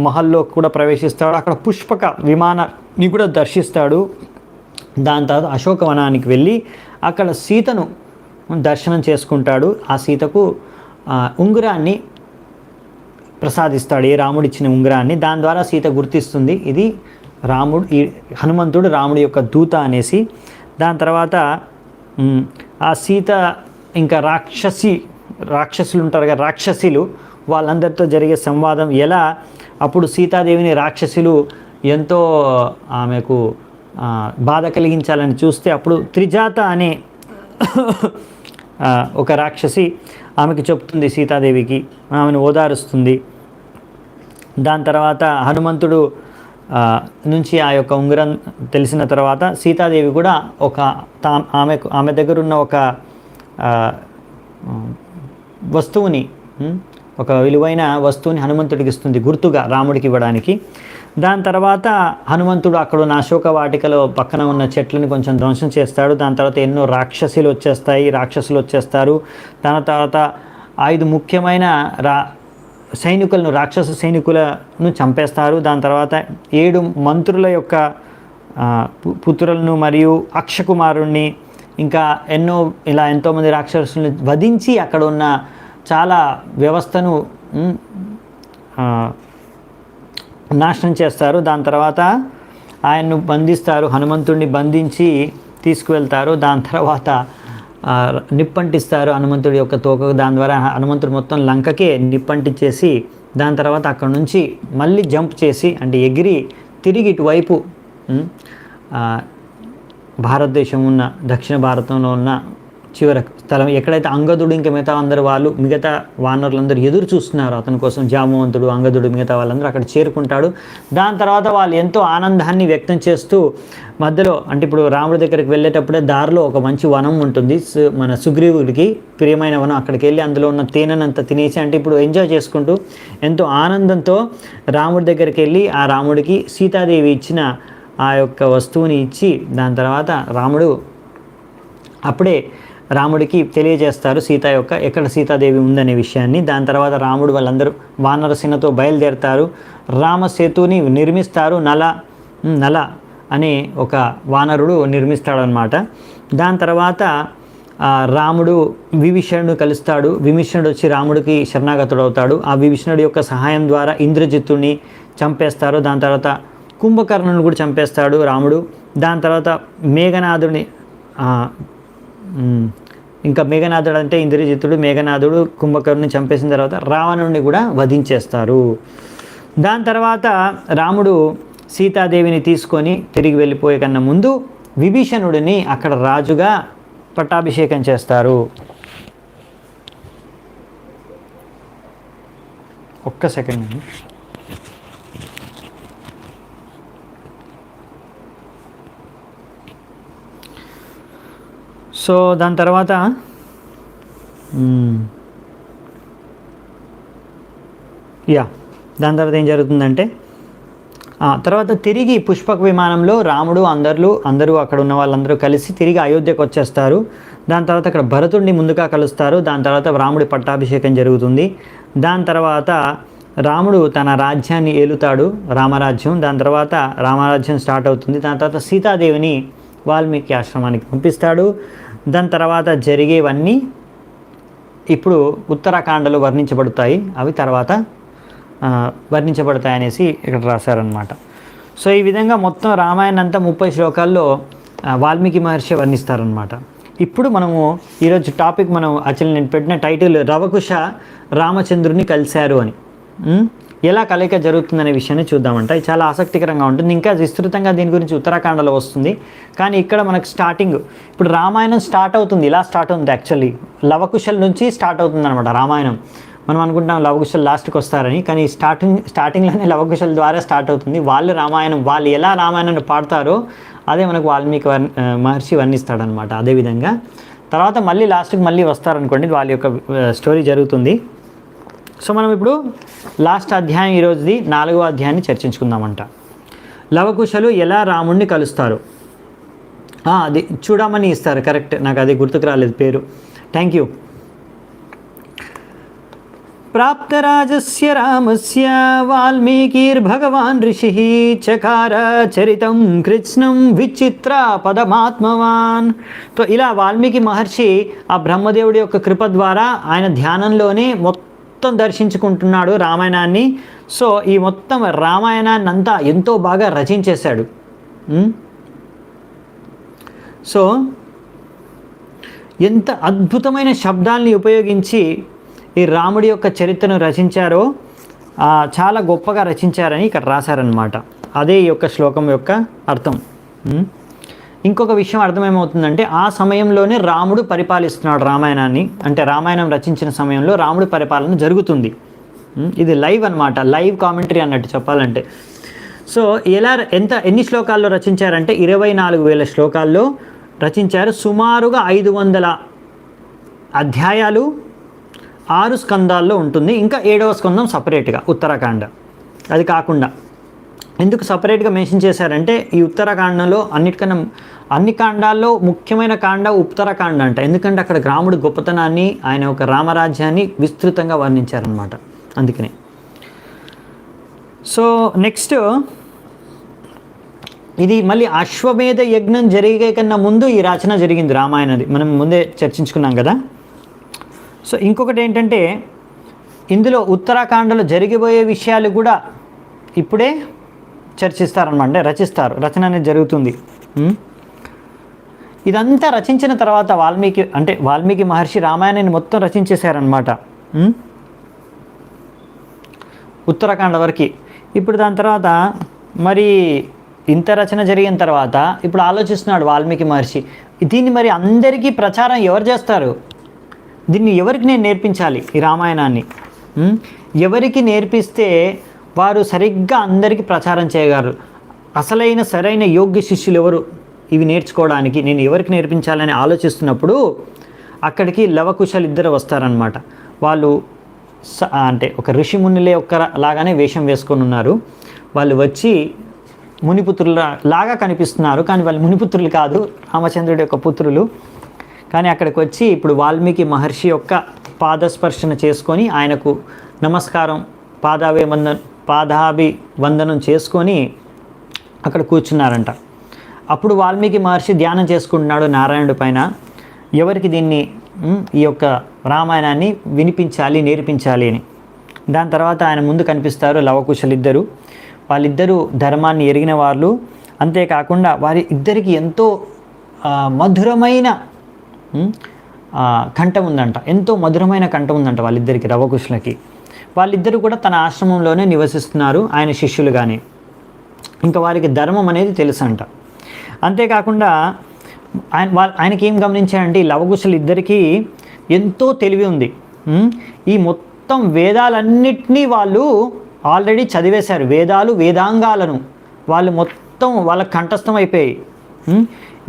మహల్లో కూడా ప్రవేశిస్తాడు. అక్కడ పుష్పక విమానాన్ని కూడా దర్శిస్తాడు. దాని తర్వాత అశోకవనానికి వెళ్ళి అక్కడ సీతను దర్శనం చేసుకుంటాడు. ఆ సీతకు ఉంగరాన్ని ప్రసాదిస్తాడు, ఏ రాముడు ఇచ్చిన ఉంగరాన్ని. దాని ద్వారా సీత గుర్తిస్తుంది ఇది ఈ హనుమంతుడు రాముడి యొక్క దూత అనేసి. దాని తర్వాత ఆ సీత ఇంకా రాక్షసులు ఉంటారు కదా, రాక్షసులు, వాళ్ళందరితో జరిగే సంవాదం, ఎలా అప్పుడు సీతాదేవిని రాక్షసులు ఎంతో ఆమెకు బాధ కలిగించాలని చూస్తే అప్పుడు త్రిజాత అనే ఒక రాక్షసి ఆమెకు చెప్తుంది సీతాదేవికి, ఆమెను ఓదారుస్తుంది. దాని తర్వాత హనుమంతుడు నుంచి ఆ యొక్క ఉంగరం తెలిసిన తర్వాత సీతాదేవి కూడా ఆమె దగ్గర ఉన్న ఒక వస్తువుని, ఒక విలువైన వస్తువుని హనుమంతుడికి ఇస్తుంది గుర్తుగా రాముడికి ఇవ్వడానికి. దాని తర్వాత హనుమంతుడు అక్కడ ఉన్న అశోక వాటికలో పక్కన ఉన్న చెట్లను కొంచెం ధ్వంసం చేస్తాడు. దాని తర్వాత ఎన్నో రాక్షసులు వచ్చేస్తారు. దాని తర్వాత 5 ముఖ్యమైన సైనికులను, రాక్షస సైనికులను చంపేస్తారు. దాని తర్వాత 7 మంత్రుల యొక్క పుత్రులను మరియు అక్షకుమారుణ్ణి, ఇంకా ఎంతోమంది రాక్షసులను వధించి అక్కడ ఉన్న చాలా వ్యవస్థను నాశనం చేస్తారు. దాని తర్వాత ఆయన్ను బంధిస్తారు, హనుమంతుడిని బంధించి తీసుకువెళ్తారు. దాని తర్వాత నిప్పంటిస్తారు హనుమంతుడి యొక్క తోక. దాని ద్వారా హనుమంతుడు మొత్తం లంకకే నిప్పంటించేసి దాని తర్వాత అక్కడ నుంచి మళ్ళీ జంప్ చేసి, అంటే ఎగిరి తిరిగి ఇటువైపు భారతదేశం ఉన్న దక్షిణ భారతంలో ఉన్న చివరి స్థలం ఎక్కడైతే అంగదుడు ఇంకా మిగతా వానరులందరూ ఎదురు చూస్తున్నారు అతని కోసం, జామవంతుడు, అంగదుడు, మిగతా వాళ్ళందరూ అక్కడ చేరుకుంటాడు. దాని తర్వాత వాళ్ళు ఎంతో ఆనందాన్ని వ్యక్తం చేస్తూ మధ్యలో, అంటే ఇప్పుడు రాముడి దగ్గరికి వెళ్ళేటప్పుడే దారిలో ఒక మంచి వనం ఉంటుంది, మన సుగ్రీవుడికి ప్రియమైన వనం. అక్కడికి వెళ్ళి అందులో ఉన్న తేనెనంతా తినేసి, అంటే ఇప్పుడు ఎంజాయ్ చేసుకుంటూ ఎంతో ఆనందంతో రాముడి దగ్గరికి వెళ్ళి ఆ రాముడికి సీతాదేవి ఇచ్చిన ఆ యొక్క వస్తువుని ఇచ్చి, దాని తర్వాత అప్పుడే రాముడికి తెలియజేస్తారు ఎక్కడ సీతాదేవి ఉందనే విషయాన్ని. దాని తర్వాత రాముడు వాళ్ళందరూ వానరసేనతో బయలుదేరుతారు. రామసేతుని నిర్మిస్తారు. నల అనే ఒక వానరుడు నిర్మిస్తాడనమాట. దాని తర్వాత రాముడు విభీషణుడు కలుస్తాడు. విభీషణుడు వచ్చి రాముడికి శరణాగతుడు అవుతాడు. ఆ విభీషణుడి యొక్క సహాయం ద్వారా ఇంద్రజిత్తుని చంపేస్తారు. దాని తర్వాత కుంభకర్ణుని కూడా చంపేస్తాడు రాముడు. దాని తర్వాత మేఘనాథుని, ఇంకా మేఘనాథుడు అంటే ఇంద్రజిత్తుడు, మేఘనాథుడు కుంభకర్ణుని చంపేసిన తర్వాత రావణుడిని కూడా వధించేస్తారు. దాని తర్వాత రాముడు సీతాదేవిని తీసుకొని తిరిగి వెళ్ళిపోయే కన్నా ముందు విభీషణుడిని అక్కడ రాజుగా పట్టాభిషేకం చేస్తారు. ఒక్క సెకండ్ అండి. సో దాని తర్వాత ఏం జరుగుతుందంటే, తర్వాత తిరిగి పుష్పక విమానంలో రాముడు అందరూ అక్కడ ఉన్న వాళ్ళందరూ కలిసి తిరిగి అయోధ్యకు వచ్చేస్తారు. దాని తర్వాత అక్కడ భరతుడిని ముందుగా కలుస్తారు. దాని తర్వాత రాముడి పట్టాభిషేకం జరుగుతుంది. దాని తర్వాత రాముడు తన రాజ్యాన్ని ఏలుతాడు, రామరాజ్యం. దాని తర్వాత రామరాజ్యం స్టార్ట్ అవుతుంది. దాని తర్వాత సీతాదేవిని వాల్మీకి ఆశ్రమానికి పంపిస్తాడు. దాని తర్వాత జరిగేవన్నీ ఇప్పుడు ఉత్తరాఖండలో వర్ణించబడతాయి, అవి తర్వాత వర్ణించబడతాయి అనేసి ఇక్కడ రాశారనమాట. సో ఈ విధంగా మొత్తం రామాయణం అంతా 30 శ్లోకాల్లో వాల్మీకి మహర్షి వర్ణిస్తారనమాట. ఇప్పుడు మనము ఈరోజు టాపిక్ నేను పెట్టిన టైటిల్ లవకుశ రామచంద్రుని కలిశారు అని. ఎలా కలయిక జరుగుతుందనే విషయాన్ని చూద్దామంట. ఇది చాలా ఆసక్తికరంగా ఉంటుంది. ఇంకా విస్తృతంగా దీని గురించి ఉత్తరాఖండలో వస్తుంది. కానీ ఇక్కడ మనకు ఇప్పుడు రామాయణం స్టార్ట్ అవుతుంది, ఇలా స్టార్ట్ అవుతుంది. యాక్చువల్లీ లవకుశల నుంచి స్టార్ట్ అవుతుంది అనమాట రామాయణం. మనం అనుకుంటాం లవకుశలు లాస్ట్కి వస్తారని, కానీ స్టార్టింగ్లోనే లవకుశల ద్వారా స్టార్ట్ అవుతుంది. వాళ్ళు ఎలా రామాయణాన్ని పాడతారో అదే మనకు వాల్మీకి మహర్షి వర్ణిస్తాడనమాట. అదేవిధంగా తర్వాత మళ్ళీ లాస్ట్కి మళ్ళీ వస్తారనుకోండి, వాళ్ళ యొక్క స్టోరీ జరుగుతుంది. సో మనం ఇప్పుడు లాస్ట్ అధ్యాయం, ఈరోజుది 4వ అధ్యాయాన్ని చర్చించుకుందామంట. లవకుశలు ఎలా రాముణ్ణి కలుస్తారు, అది చూడమని ఇస్తారు. కరెక్ట్, నాకు అది గుర్తుకు రాలేదు పేరు. Thank you. ప్రాప్తరాజస్య రామస్య వాల్మీకిర్భగవాన్ ఋషిః చకార చరితం కృత్స్నం విచిత్ర పదమాత్మవాన్. సో ఇలా వాల్మీకి మహర్షి ఆ బ్రహ్మదేవుడి యొక్క కృప ద్వారా ఆయన ధ్యానంలోనే మొత్తం దర్శించుకుంటున్నాడు రామాయణాన్ని. సో ఈ మొత్తం రామాయణాన్ని అంతా ఎంతో బాగా రచించేశాడు. సో ఎంత అద్భుతమైన శబ్దాల్ని ఉపయోగించి ఈ రాముడి యొక్క చరిత్రను రచించారో చాలా గొప్పగా రచించారని ఇక్కడ రాశారనమాట. అదే ఈ యొక్క శ్లోకం యొక్క అర్థం. ఇంకొక విషయం అర్థమేమవుతుందంటే, ఆ సమయంలోనే రాముడు పరిపాలిస్తున్నాడు రామాయణాన్ని. అంటే రామాయణం రచించిన సమయంలో రాముడి పరిపాలన జరుగుతుంది. ఇది లైవ్ అనమాట, లైవ్ కామెంటరీ అన్నట్టు చెప్పాలంటే. సో ఎన్ని శ్లోకాల్లో రచించారంటే 24,000 శ్లోకాల్లో రచించారు. సుమారుగా 500 అధ్యాయాలు 6 స్కందాల్లో ఉంటుంది. ఇంకా 7వ స్కందం సపరేట్గా ఉత్తరాఖండ. అది కాకుండా ఎందుకు సపరేట్గా మెన్షన్ చేశారంటే ఈ ఉత్తరాఖండంలో అన్ని కాండాల్లో ముఖ్యమైన కాండ ఉత్తరాఖండ అంట. ఎందుకంటే అక్కడ రాముడి గొప్పతనాన్ని, ఆయన ఒక రామరాజ్యాన్ని విస్తృతంగా వర్ణించారనమాట. అందుకనే. సో నెక్స్ట్ ఇది మళ్ళీ అశ్వమేధ యజ్ఞం జరిగే కన్నా ముందు ఈ రచన జరిగింది రామాయణది. మనం ముందే చర్చించుకున్నాం కదా. సో ఇంకొకటి ఏంటంటే ఇందులో ఉత్తరాఖండలో జరిగిపోయే విషయాలు కూడా ఇప్పుడే చర్చిస్తారనమాట, అంటే రచిస్తారు. రచన అనేది జరుగుతుంది. ఇదంతా రచించిన తర్వాత వాల్మీకి మహర్షి రామాయణాన్ని మొత్తం రచించేశారనమాట ఉత్తరాఖండ వరకు. ఇప్పుడు దాని తర్వాత మరి ఇంత రచన జరిగిన తర్వాత ఇప్పుడు ఆలోచిస్తున్నాడు వాల్మీకి మహర్షి, దీన్ని మరి అందరికీ ప్రచారం ఎవరు చేస్తారు, దీన్ని ఎవరికి నేను నేర్పించాలి, ఈ రామాయణాన్ని ఎవరికి నేర్పిస్తే వారు సరిగ్గా అందరికీ ప్రచారం చేయగలరు, అసలైన సరైన యోగ్య శిష్యులు ఎవరు ఇవి నేర్చుకోవడానికి, నేను ఎవరికి నేర్పించాలని ఆలోచిస్తున్నప్పుడు అక్కడికి లవకుశలు ఇద్దరు వస్తారనమాట. వాళ్ళు అంటే ఒక ఋషిమునులే లాగానే వేషం వేసుకొని ఉన్నారు. వాళ్ళు వచ్చి మునిపుత్రుల లాగా కనిపిస్తున్నారు, కానీ వాళ్ళు మునిపుత్రులు కాదు, రామచంద్రుడి యొక్క పుత్రులు. కానీ అక్కడికి వచ్చి ఇప్పుడు వాల్మీకి మహర్షి యొక్క పాదస్పర్శన చేసుకొని ఆయనకు నమస్కారం పాదాభివందనం చేసుకొని అక్కడ కూర్చున్నారంట. అప్పుడు వాల్మీకి మహర్షి ధ్యానం చేసుకుంటున్నాడు నారాయణుడి పైన, ఎవరికి దీన్ని ఈ యొక్క రామాయణాన్ని వినిపించాలి, నేర్పించాలి అని. దాని తర్వాత ఆయన ముందు కనిపిస్తారు లవకుశలిద్దరు. వాళ్ళిద్దరూ ధర్మాన్ని ఎరిగిన వాళ్ళు, అంతేకాకుండా వారి ఇద్దరికి ఎంతో మధురమైన కంఠం ఉందంట, ఎంతో మధురమైన కంఠం ఉందంట వాళ్ళిద్దరికి, లవకుశులకి. వాళ్ళిద్దరూ కూడా తన ఆశ్రమంలోనే నివసిస్తున్నారు, ఆయన శిష్యులుగానే. ఇంకా వారికి ధర్మం అనేది తెలుసు అంట. అంతేకాకుండా ఆయనకి ఏం గమనించాడంటే ఈ లవకుశులు ఇద్దరికీ ఎంతో తెలివి ఉంది. ఈ మొత్తం వేదాలన్నిటినీ వాళ్ళు ఆల్రెడీ చదివేశారు. వేదాంగాలను వాళ్ళు మొత్తం వాళ్ళ కంఠస్థం అయిపోయాయి.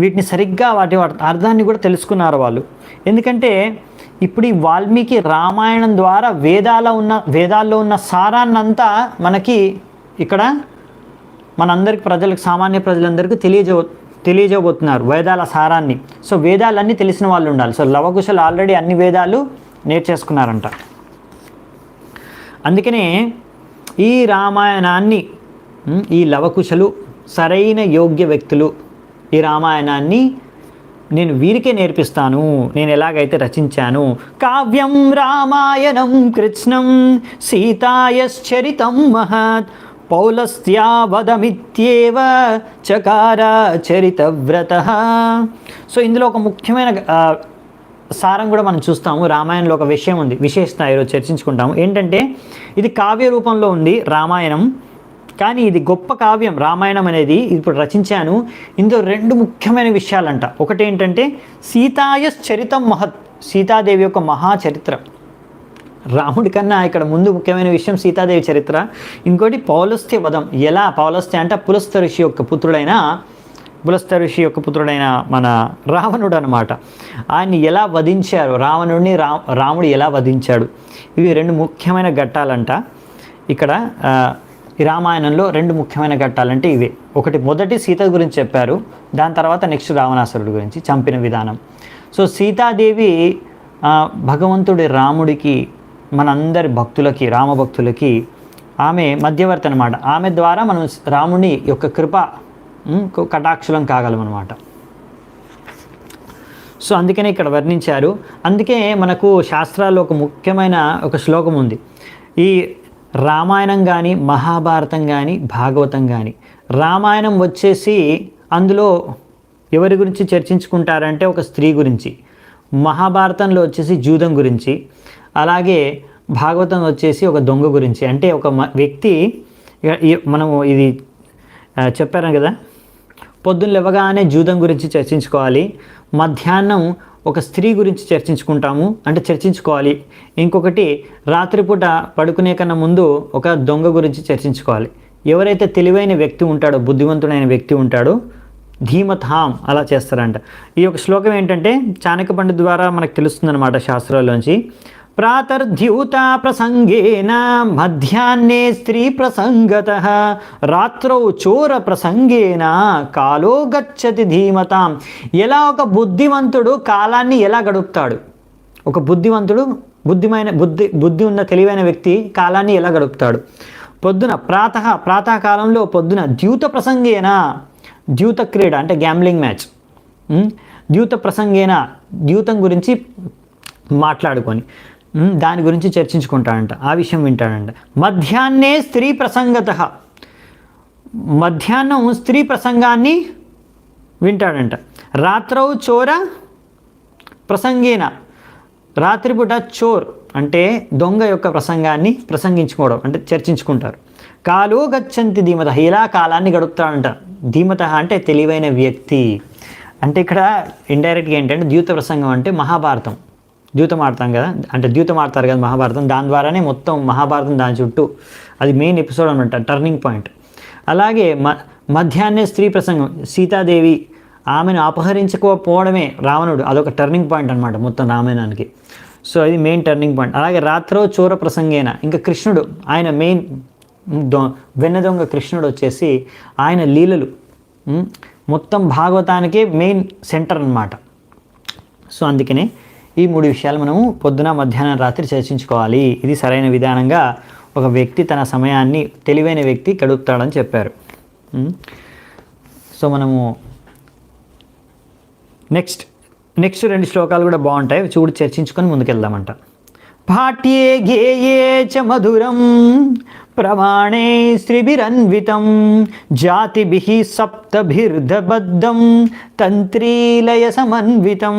వీటిని సరిగ్గా వాటి అర్థాన్ని కూడా తెలుసుకున్నారు వాళ్ళు. ఎందుకంటే ఇప్పుడు ఈ వాల్మీకి రామాయణం ద్వారా వేదాల్లో ఉన్న సారాన్నంతా మనకి ఇక్కడ మనందరికి సామాన్య ప్రజలందరికీ తెలియజేయబోతున్నారు వేదాల సారాన్ని. సో వేదాలన్నీ తెలిసిన వాళ్ళు ఉండాలి. సో లవకుశలు ఆల్రెడీ అన్ని వేదాలు నేర్చేసుకున్నారంట. అందుకనే ఈ రామాయణాన్ని ఈ లవకుశలు సరైన యోగ్య వ్యక్తులు. ఈ రామాయణాన్ని నేను వీరికే నేర్పిస్తాను, నేను ఎలాగైతే రచించాను. కావ్యం రామాయణం కృష్ణం సీతాయశ్చరితం మహత్ పౌలస్త్యావదమిత్యేవ చకార చరితవ్రత. సో ఇందులో ఒక ముఖ్యమైన సారం కూడా మనం చూస్తాము. రామాయణంలో ఒక విషయం ఉంది, విశేషత ఈరోజు చర్చించుకుంటాము. ఏంటంటే ఇది కావ్య రూపంలో ఉంది రామాయణం, కానీ ఇది గొప్ప కావ్యం రామాయణం అనేది. ఇప్పుడు రచించాను. ఇందులో 2 ముఖ్యమైన విషయాలంట. ఒకటి ఏంటంటే సీతాయశ్చరితం మహత్, సీతాదేవి యొక్క మహాచరిత్ర. రాముడి కన్నా ఇక్కడ ముందు ముఖ్యమైన విషయం సీతాదేవి చరిత్ర. ఇంకోటి పౌలస్త్య వధం. ఎలా పౌలస్త్య అంటే పులస్త్య ఋషి యొక్క పుత్రుడైన మన రావణుడు అనమాట. ఆయన్ని ఎలా వధించారు, రావణుడిని రాముడు ఎలా వధించాడు, ఇవి 2 ముఖ్యమైన ఘట్టాలంట. ఇక్కడ ఈ రామాయణంలో 2 ముఖ్యమైన ఘట్టాలంటే ఇవే. మొదటి సీత గురించి చెప్పారు, దాని తర్వాత నెక్స్ట్ రావణాసురుడి గురించి చంపిన విధానం. సో సీతాదేవి భగవంతుడి రాముడికి మనందరి భక్తులకి, రామభక్తులకి ఆమె మధ్యవర్తి అనమాట. ఆమె ద్వారా మనం రాముని యొక్క కృప కటాక్షులం కాగలమన్నమాట. సో అందుకనే ఇక్కడ వర్ణించారు. అందుకే మనకు శాస్త్రాల్లో ఒక ముఖ్యమైన ఒక శ్లోకం ఉంది. ఈ రామాయణం కానీ మహాభారతం కానీ భాగవతం కానీ, రామాయణం వచ్చేసి అందులో ఎవరి గురించి చర్చించుకుంటారంటే ఒక స్త్రీ గురించి, మహాభారతంలో వచ్చేసి జూదం గురించి, అలాగే భాగవతం వచ్చేసి ఒక దొంగ గురించి. అంటే ఒక వ్యక్తి, మనము ఇది చెప్పాను కదా, పొద్దున్న లేవగానే జూదం గురించి చర్చించుకోవాలి, మధ్యాహ్నం ఒక స్త్రీ గురించి చర్చించుకోవాలి, ఇంకొకటి రాత్రిపూట పడుకునే కన్నా ముందు ఒక దొంగ గురించి చర్చించుకోవాలి. ఎవరైతే తెలివైన వ్యక్తి ఉంటాడో, బుద్ధివంతుడైన వ్యక్తి ఉంటాడో ధీమతాం అలా చేస్తారంట. ఈ యొక్క శ్లోకం ఏంటంటే చాణక్య పండిత్ ద్వారా మనకు తెలుస్తుందన్నమాట శాస్త్రాల్లోంచి. ప్రాతర్ద్యూత ప్రసంగేన మధ్యాహ్నే స్త్రీ ప్రసంగత రాత్రౌ చోర ప్రసంగేన కాలో గచ్చతి ధీమతాం. ఎలా ఒక బుద్ధివంతుడు కాలాన్ని ఎలా గడుపుతాడు, ఒక బుద్ధివంతుడు బుద్ధి ఉన్న తెలివైన వ్యక్తి కాలాన్ని ఎలా గడుపుతాడు. పొద్దున ప్రాతకాలంలో పొద్దున ద్యూత ప్రసంగేన, ద్యూత క్రీడ అంటే గ్యాంబ్లింగ్ మ్యాచ్, ద్యూత ప్రసంగేన ద్యూతం గురించి మాట్లాడుకొని దాని గురించి చర్చించుకుంటాడంట, ఆ విషయం వింటాడంట. మధ్యాహ్నే స్త్రీ ప్రసంగత, మధ్యాహ్నం స్త్రీ ప్రసంగాన్ని వింటాడంట. రాత్రౌ చోర ప్రసంగేన, రాత్రిపూట చోర్ అంటే దొంగ యొక్క ప్రసంగాన్ని ప్రసంగించుకోవడం అంటే చర్చించుకుంటారు. కాలో గచ్చంతి ధీమత, ఇలా కాలాన్ని గడుపుతాడంట. ధీమత అంటే తెలివైన వ్యక్తి. అంటే ఇక్కడ ఇండైరెక్ట్గా ఏంటంటే ద్యూత ప్రసంగం అంటే మహాభారతం, ద్యూతం ఆడతాం కదా, అంటే ద్యూతం ఆడతారు కదా మహాభారతం, దాని ద్వారానే మొత్తం మహాభారతం దాని చుట్టూ, అది మెయిన్ ఎపిసోడ్ అనమాట, టర్నింగ్ పాయింట్. అలాగే మధ్యాహ్నే స్త్రీ ప్రసంగం, సీతాదేవి ఆమెను అపహరించుకోకపోవడమే రావణుడు, అదొక టర్నింగ్ పాయింట్ అనమాట మొత్తం రామాయణానికి. సో ఇది మెయిన్ టర్నింగ్ పాయింట్. అలాగే రాత్రో చోర ప్రసంగేన, ఇంకా కృష్ణుడు ఆయన మెయిన్ వెన్న దొంగ కృష్ణుడు వచ్చేసి ఆయన లీలలు మొత్తం భాగవతానికే మెయిన్ సెంటర్ అన్నమాట. సో అందుకనే ఈ 3 విషయాలు మనము పొద్దున మధ్యాహ్నం రాత్రి చర్చించుకోవాలి. ఇది సరైన విధానంగా ఒక వ్యక్తి తన సమయాన్ని తెలివైన వ్యక్తి గడుపుతాడని చెప్పారు. సో మనము నెక్స్ట్ 2 శ్లోకాలు కూడా బాగుంటాయి, చూడు చర్చించుకొని ముందుకెళ్దామంట. పాఠ్యే గేయే చ మధురం ప్రమాణే శ్రీభిరన్వితం జాతిభిః సప్తభిర్ధబద్ధం తంత్రీలయ సమన్వితం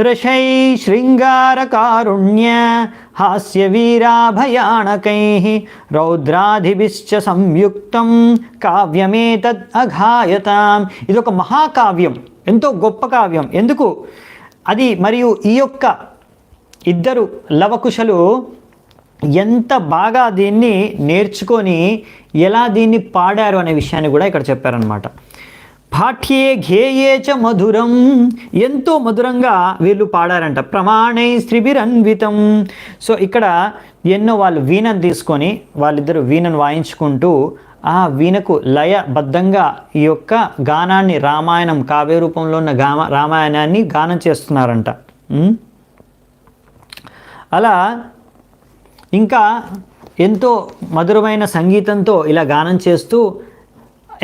రసై శృంగారకారుణ్య హాస్య వీరాభయానకైః రౌద్రాదిభిశ్చ సంయుక్తం కావ్యమేతద్ అఘాయతాం. ఇది ఒక మహాకావ్యం, ఎంతో గొప్ప కావ్యం. ఎందుకు అది, మరియు ఈ యొక్క ఇద్దరు లవకుశలు ఎంత బాగా దీన్ని నేర్చుకొని ఎలా దీన్ని పాడారు అనే విషయాన్ని కూడా ఇక్కడ చెప్పారనమాట. పాఠ్యే ఘేయే చ మధురం, ఎంతో మధురంగా వీళ్ళు పాడారంట. ప్రమాణై శ్రీభిరన్వితం. సో ఇక్కడ ఎన్నో వాళ్ళు వీణను తీసుకొని వాళ్ళిద్దరూ వీణను వాయించుకుంటూ ఆ వీణకు లయబద్ధంగా ఈ యొక్క గానాన్ని, రామాయణం కావ్య రూపంలో ఉన్న రామాయణాన్ని గానం చేస్తున్నారంట. అలా ఇంకా ఎంతో మధురమైన సంగీతంతో ఇలా గానం చేస్తూ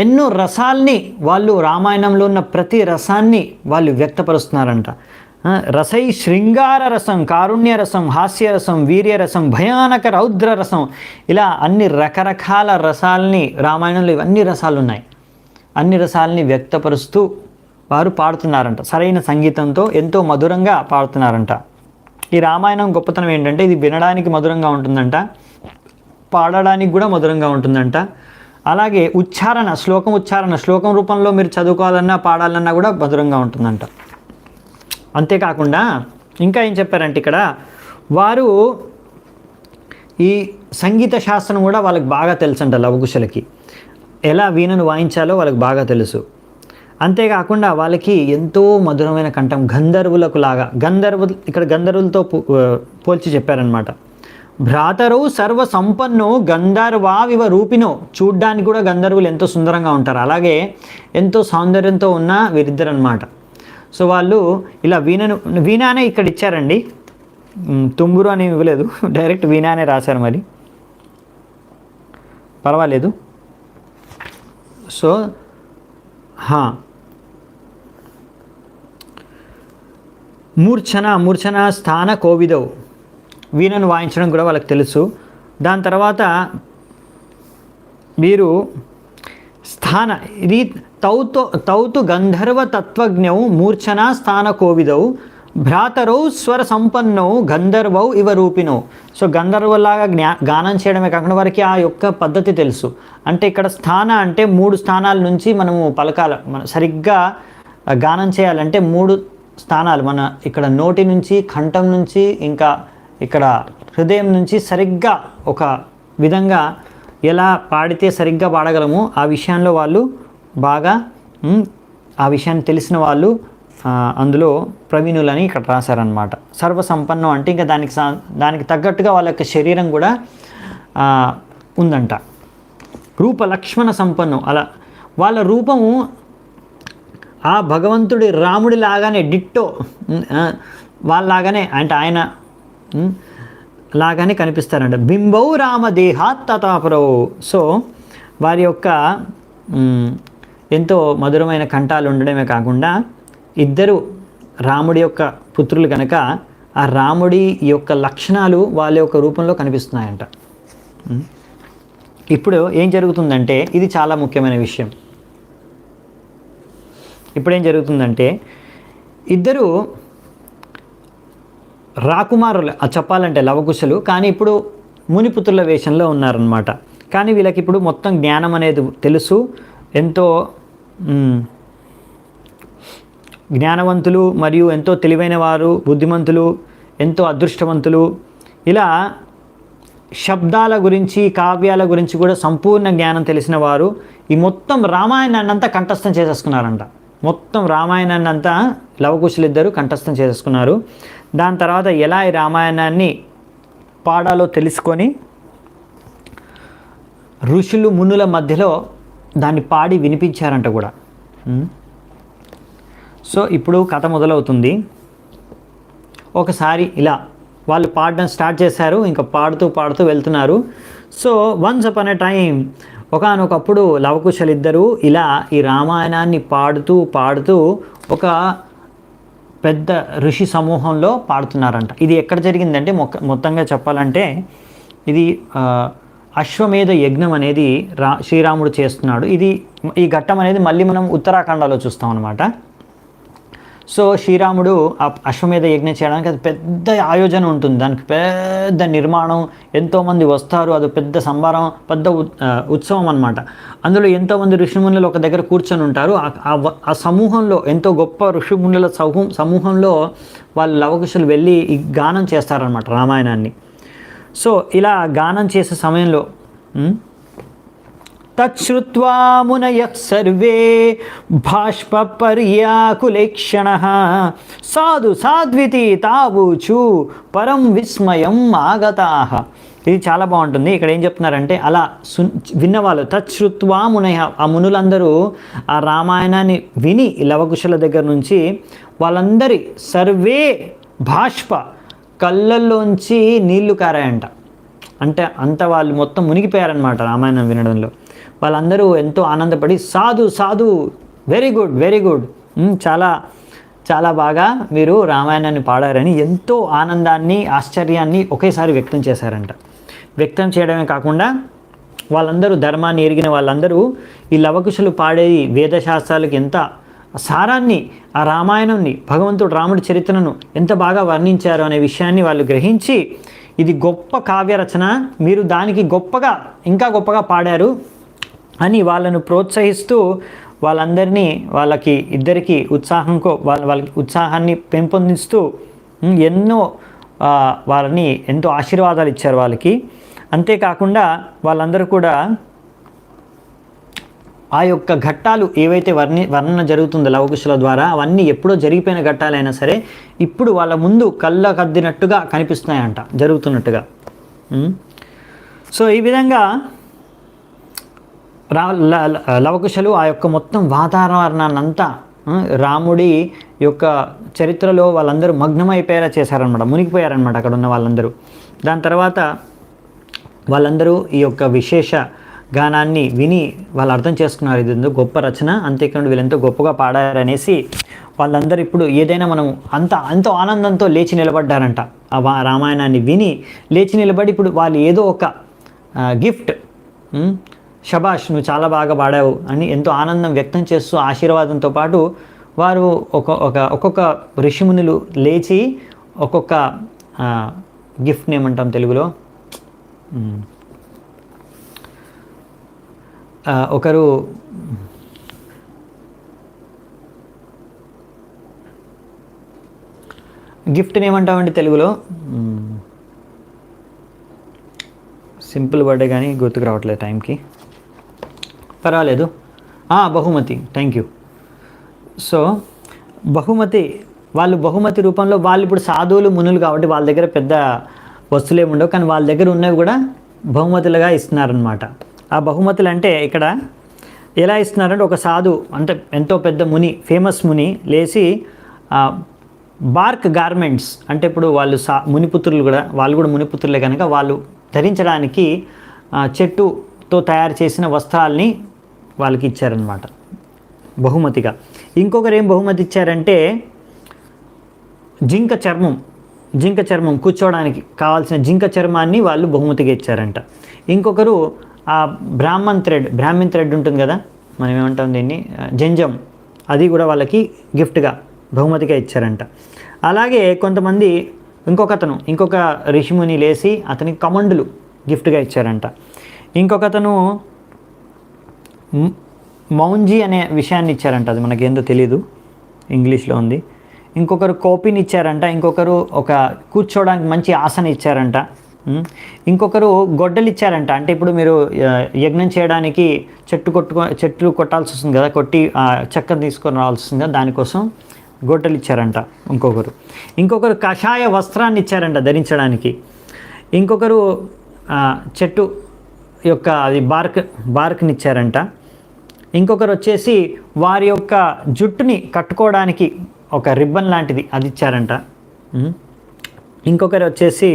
ఎన్నో రసాల్ని వాళ్ళు, రామాయణంలో ఉన్న ప్రతి రసాన్ని వాళ్ళు వ్యక్తపరుస్తున్నారంట. రసై శృంగార రసం, కారుణ్య రసం, హాస్యరసం, వీర్యరసం, భయానక రౌద్ర రసం, ఇలా అన్ని రకరకాల రసాలని రామాయణంలో ఇవన్నీ రసాలు ఉన్నాయి. అన్ని రసాలని వ్యక్తపరుస్తూ వారు పాడుతున్నారంట. సరైన సంగీతంతో ఎంతో మధురంగా పాడుతున్నారంట. ఈ రామాయణం గొప్పతనం ఏంటంటే ఇది వినడానికి మధురంగా ఉంటుందంట, పాడడానికి కూడా మధురంగా ఉంటుందంట. అలాగే ఉచ్చారణ, శ్లోకం రూపంలో మీరు చదువుకోవాలన్నా పాడాలన్నా కూడా మధురంగా ఉంటుందంట. అంతేకాకుండా ఇంకా ఏం చెప్పారంటే ఇక్కడ వారు ఈ సంగీత శాస్త్రం కూడా వాళ్ళకి బాగా తెలుసు అంట. లవకుశలకి ఎలా వీణను వాయించాలో వాళ్ళకి బాగా తెలుసు. అంతేకాకుండా వాళ్ళకి ఎంతో మధురమైన కంఠం, గంధర్వులకు లాగా. ఇక్కడ గంధర్వులతో పోల్చి చెప్పారనమాట. భ్రాతరు సర్వ సంపన్నో గంధర్వావివ రూపినో, చూడ్డానికి కూడా గంధర్వులు ఎంతో సుందరంగా ఉంటారు, అలాగే ఎంతో సౌందర్యంతో ఉన్న వీరిద్దరు అనమాట. సో వాళ్ళు ఇలా వీణానే ఇక్కడ ఇచ్చారండి, తుంబురు అని ఇవ్వలేదు, డైరెక్ట్ వీణానే రాశారు. మరి పర్వాలేదు. సో మూర్ఛన స్థాన కోవిదవు, వీణను వాయించడం కూడా వాళ్ళకి తెలుసు. దాని తర్వాత వీరు స్థాన, ఇది తౌతు గంధర్వ తత్వజ్ఞౌ మూర్ఛన స్థాన కోవిదౌ భ్రాతరౌ స్వర సంపన్నౌ గంధర్వౌ ఇవ రూపినౌ. సో గంధర్వలాగా గానం చేయడమే కాకుండా వారికి ఆ యొక్క పద్ధతి తెలుసు. అంటే ఇక్కడ స్థాన అంటే 3 స్థానాల నుంచి మనము పలకాల, సరిగ్గా గానం చేయాలంటే 3 స్థానాలు, మన ఇక్కడ నోటి నుంచి, కంఠం నుంచి, ఇంకా ఇక్కడ హృదయం నుంచి సరిగ్గా ఒక విధంగా ఎలా పాడితే సరిగ్గా పాడగలమో ఆ విషయంలో వాళ్ళు బాగా ఆ విషయాన్ని తెలిసిన వాళ్ళు అందులో ప్రవీణులని ఇక్కడ రాశారనమాట. సర్వసంపన్నం అంటే ఇంకా దానికి తగ్గట్టుగా వాళ్ళ యొక్క శరీరం కూడా ఉందంట. రూప లక్ష్మణ సంపన్నం, అలా వాళ్ళ రూపము ఆ భగవంతుడి రాముడి లాగానే డిట్టో వాళ్ళలాగానే అంటే ఆయన లాగానే కనిపిస్తారంట. బింబౌ రామదేహాత్ తథాపరౌ. సో వారి యొక్క ఎంతో మధురమైన కంఠాలు ఉండడమే కాకుండా ఇద్దరు రాముడి యొక్క పుత్రులు కనుక ఆ రాముడి యొక్క లక్షణాలు వాళ్ళ యొక్క రూపంలో కనిపిస్తున్నాయంట. ఇప్పుడు ఏం జరుగుతుందంటే ఇది చాలా ముఖ్యమైన విషయం. ఇప్పుడు ఏం జరుగుతుందంటే ఇద్దరు రాకుమారులు చెప్పాలంటే లవకుశలు, కానీ ఇప్పుడు మునిపుత్రుల వేషంలో ఉన్నారనమాట. కానీ వీళ్ళకి ఇప్పుడు మొత్తం జ్ఞానం అనేది తెలుసు, ఎంతో జ్ఞానవంతులు మరియు ఎంతో తెలివైన వారు, బుద్ధిమంతులు, ఎంతో అదృష్టవంతులు. ఇలా శబ్దాల గురించి కావ్యాల గురించి కూడా సంపూర్ణ జ్ఞానం తెలిసిన వారు ఈ మొత్తం రామాయణాన్ని అంతా కంఠస్థం చేసేసుకున్నారంట. మొత్తం రామాయణాన్ని అంతా లవకుశులు ఇద్దరు కంఠస్థం చేసేసుకున్నారు. దాని తర్వాత ఎలా ఈ రామాయణాన్ని పాడాలో తెలుసుకొని ఋషులు మునుల మధ్యలో దాన్ని పాడి వినిపించారంట కూడా. సో ఇప్పుడు కథ మొదలవుతుంది. ఒకసారి ఇలా వాళ్ళు పాడడం స్టార్ట్ చేశారు, ఇంకా పాడుతూ పాడుతూ వెళ్తున్నారు. So once upon a time, ఒకానొకప్పుడు లవకుశలిద్దరూ ఇలా ఈ రామాయణాన్ని పాడుతూ పాడుతూ ఒక పెద్ద ఋషి సమూహంలో పాడుతున్నారంట. ఇది ఎక్కడ జరిగిందంటే మొత్తంగా చెప్పాలంటే ఇది అశ్వమేధ యజ్ఞం అనేది శ్రీరాముడు చేస్తున్నాడు. ఈ ఘట్టం అనేది మళ్ళీ మనం ఉత్తరాఖండలో చూస్తాం అన్నమాట. సో శ్రీరాముడు ఆ అశ్వమేధ యజ్ఞం చేయడానికి అది పెద్ద ఆయోజన ఉంటుంది, దానికి పెద్ద నిర్మాణం, ఎంతోమంది వస్తారు, అది పెద్ద సంబరం, పెద్ద ఉత్సవం అన్నమాట. అందులో ఎంతోమంది ఋషిమునులు ఒక దగ్గర కూర్చొని ఉంటారు. ఆ సమూహంలో ఎంతో గొప్ప ఋషిమునుల సమూహంలో వాళ్ళు లవకుశులు వెళ్ళి ఈ గానం చేస్తారనమాట రామాయణాన్ని. సో ఇలా గానం చేసే సమయంలో తచ్చుత్వా మునయః సర్వే బాష్పపర్యాకులేక్షణః సాధు సాధ్వితి తావూచు పరం విస్మయం ఆగతాః. ఇది చాలా బాగుంటుంది. ఇక్కడ ఏం చెప్తున్నారంటే అలా విన్నవాళ్ళు తచ్చుత్వా మునయ, ఆ మునులందరూ ఆ రామాయణాన్ని విని లవకుశుల దగ్గర నుంచి వాళ్ళందరి సర్వే బాష్ప, కళ్ళల్లోంచి నీళ్లు కారాయంట. అంటే అంత వాళ్ళు మొత్తం మునిగిపోయారనమాట రామాయణం వినడంలో. వాళ్ళందరూ ఎంతో ఆనందపడి సాధు సాధు, వెరీ గుడ్ వెరీ గుడ్, చాలా చాలా బాగా మీరు రామాయణాన్ని పాడారని ఎంతో ఆనందాన్ని ఆశ్చర్యాన్ని ఒకేసారి వ్యక్తం చేశారంట. వ్యక్తం చేయడమే కాకుండా వాళ్ళందరూ ధర్మాన్ని ఎరిగిన వాళ్ళందరూ ఈ లవకుశులు పాడే వేదశాస్త్రాలకి ఎంత సారాన్ని, ఆ రామాయణాన్ని, భగవంతుడు రాముడి చరిత్రను ఎంత బాగా వర్ణించారు అనే విషయాన్ని వాళ్ళు గ్రహించి ఇది గొప్ప కావ్యరచన, మీరు దానికి గొప్పగా ఇంకా గొప్పగా పాడారు అని వాళ్ళను ప్రోత్సహిస్తూ వాళ్ళందరినీ వాళ్ళకి ఇద్దరికి వాళ్ళకి ఉత్సాహాన్ని పెంపొందిస్తూ ఎన్నో వాళ్ళని ఎంతో ఆశీర్వాదాలు ఇచ్చారు వాళ్ళకి. అంతేకాకుండా వాళ్ళందరూ కూడా ఆ యొక్క ఘట్టాలు ఏవైతే వర్ణన జరుగుతుందో లవకుశుల ద్వారా అవన్నీ ఎప్పుడో జరిగిపోయిన ఘట్టాలైనా సరే ఇప్పుడు వాళ్ళ ముందు కళ్ళకద్దినట్టుగా కనిపిస్తున్నాయంట, జరుగుతున్నట్టుగా. సో ఈ విధంగా లవకుశలు ఆ యొక్క మొత్తం వాతావరణాన్నంతా రాముడి యొక్క చరిత్రలో వాళ్ళందరూ మగ్నమైపోయేలా చేశారనమాట, మునిగిపోయారనమాట అక్కడ ఉన్న వాళ్ళందరూ. దాని తర్వాత వాళ్ళందరూ ఈ యొక్క విశేష గానాన్ని విని వాళ్ళు అర్థం చేసుకున్నారు, ఇది ఎంతో గొప్ప రచన, అంతేకాకుండా వీళ్ళెంతో గొప్పగా పాడారనేసి వాళ్ళందరూ ఇప్పుడు ఏదైనా మనం అంతో ఆనందంతో లేచి నిలబడ్డారంట. ఆ రామాయణాన్ని విని లేచి నిలబడి ఇప్పుడు వాళ్ళు ఏదో ఒక గిఫ్ట్, శబాష్ నువ్వు చాలా బాగా పాడావు అని ఎంతో ఆనందం వ్యక్తం చేస్తూ ఆశీర్వాదంతో పాటు వారు ఒక్కొక్క ఋషిమునులు లేచి ఒక్కొక్క గిఫ్ట్ని ఏమంటాం తెలుగులో, ఒకరు గిఫ్ట్ని ఏమంటామండి తెలుగులో, సింపుల్ వర్డే కానీ గుర్తుకు రావట్లేదు టైంకి, పర్వాలేదు. బహుమతి, థ్యాంక్ యూ. సో బహుమతి, వాళ్ళు బహుమతి రూపంలో, వాళ్ళు ఇప్పుడు సాధువులు మునులు కాబట్టి వాళ్ళ దగ్గర పెద్ద వస్తువులు ఏమి ఉండవు, కానీ వాళ్ళ దగ్గర ఉన్నవి కూడా బహుమతులుగా ఇస్తున్నారనమాట. ఆ బహుమతులు అంటే ఇక్కడ ఎలా ఇస్తున్నారంటే, ఒక సాధువు అంటే ఎంతో పెద్ద ముని, ఫేమస్ ముని లేచి బార్క్ గార్మెంట్స్ అంటే ఇప్పుడు వాళ్ళు మునిపుత్రులు కూడా, వాళ్ళు కూడా మునిపుత్రులే కనుక వాళ్ళు ధరించడానికి చెట్టుతో తయారు చేసిన వస్త్రాల్ని వాళ్ళకి ఇచ్చారనమాట బహుమతిగా. ఇంకొకరు ఏం బహుమతి ఇచ్చారంటే జింక చర్మం కూర్చోవడానికి కావాల్సిన జింక చర్మాన్ని వాళ్ళు బహుమతిగా ఇచ్చారంట. ఇంకొకరు ఆ బ్రాహ్మణ్ థ్రెడ్ ఉంటుంది కదా, మనం ఏమంటాం దీన్ని, జంజం, అది కూడా వాళ్ళకి గిఫ్ట్గా బహుమతిగా ఇచ్చారంట. అలాగే కొంతమంది, ఇంకొక ఋషిముని లేచి అతనికి కమండులు గిఫ్ట్గా ఇచ్చారంట. ఇంకొకతను మౌంజీ అనే విషయాన్ని ఇచ్చారంట, అది మనకేందో తెలీదు, ఇంగ్లీష్లో ఉంది. ఇంకొకరు కోపిని ఇచ్చారంట. ఇంకొకరు ఒక కూర్చోవడానికి మంచి ఆసన ఇచ్చారంట. ఇంకొకరు గొడ్డలు ఇచ్చారంట. అంటే ఇప్పుడు మీరు యజ్ఞం చేయడానికి చెట్లు కొట్టాల్సి వస్తుంది కదా, కొట్టి చెక్క తీసుకొని రావాల్సి వస్తుంది కదా, దానికోసం గొడ్డలు ఇచ్చారంట. ఇంకొకరు కషాయ వస్త్రాన్ని ఇచ్చారంట ధరించడానికి. ఇంకొకరు చెట్టు యొక్క అది బార్క్ని ఇచ్చారంట. ఇంకొకరు వచ్చేసి వారి యొక్క జుట్టుని కట్టుకోవడానికి ఒక రిబ్బన్ లాంటిది అది ఇచ్చారంట. ఇంకొకరు వచ్చేసి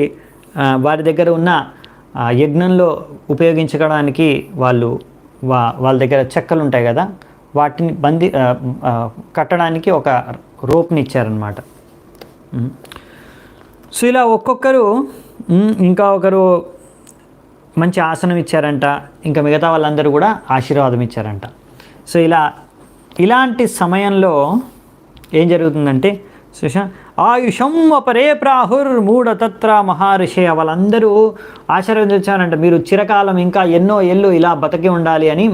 వారి దగ్గర ఉన్న యజ్ఞంలో ఉపయోగించుకోవడానికి వాళ్ళ దగ్గర చెక్కలు ఉంటాయి కదా, వాటిని కట్టడానికి ఒక రోప్ని ఇచ్చారనమాట. సో ఇలా ఒక్కొక్కరు, ఇంకా ఒకరు మంచి ఆసనం ఇచ్చారంట. ఇంకా మిగతా వాళ్ళందరూ కూడా ఆశీర్వాదం ఇచ్చారంట. సో ఇలాంటి సమయంలో ఏం జరుగుతుందంటే, ఆయుషం అపరే ప్రాహుర్ మూఢతత్ర మహర్షి, వాళ్ళందరూ ఆశీర్వదించారంట. మీరు చిరకాలం ఇంకా ఎన్నో ఏళ్ళు ఇలా బతికి ఉండాలి అని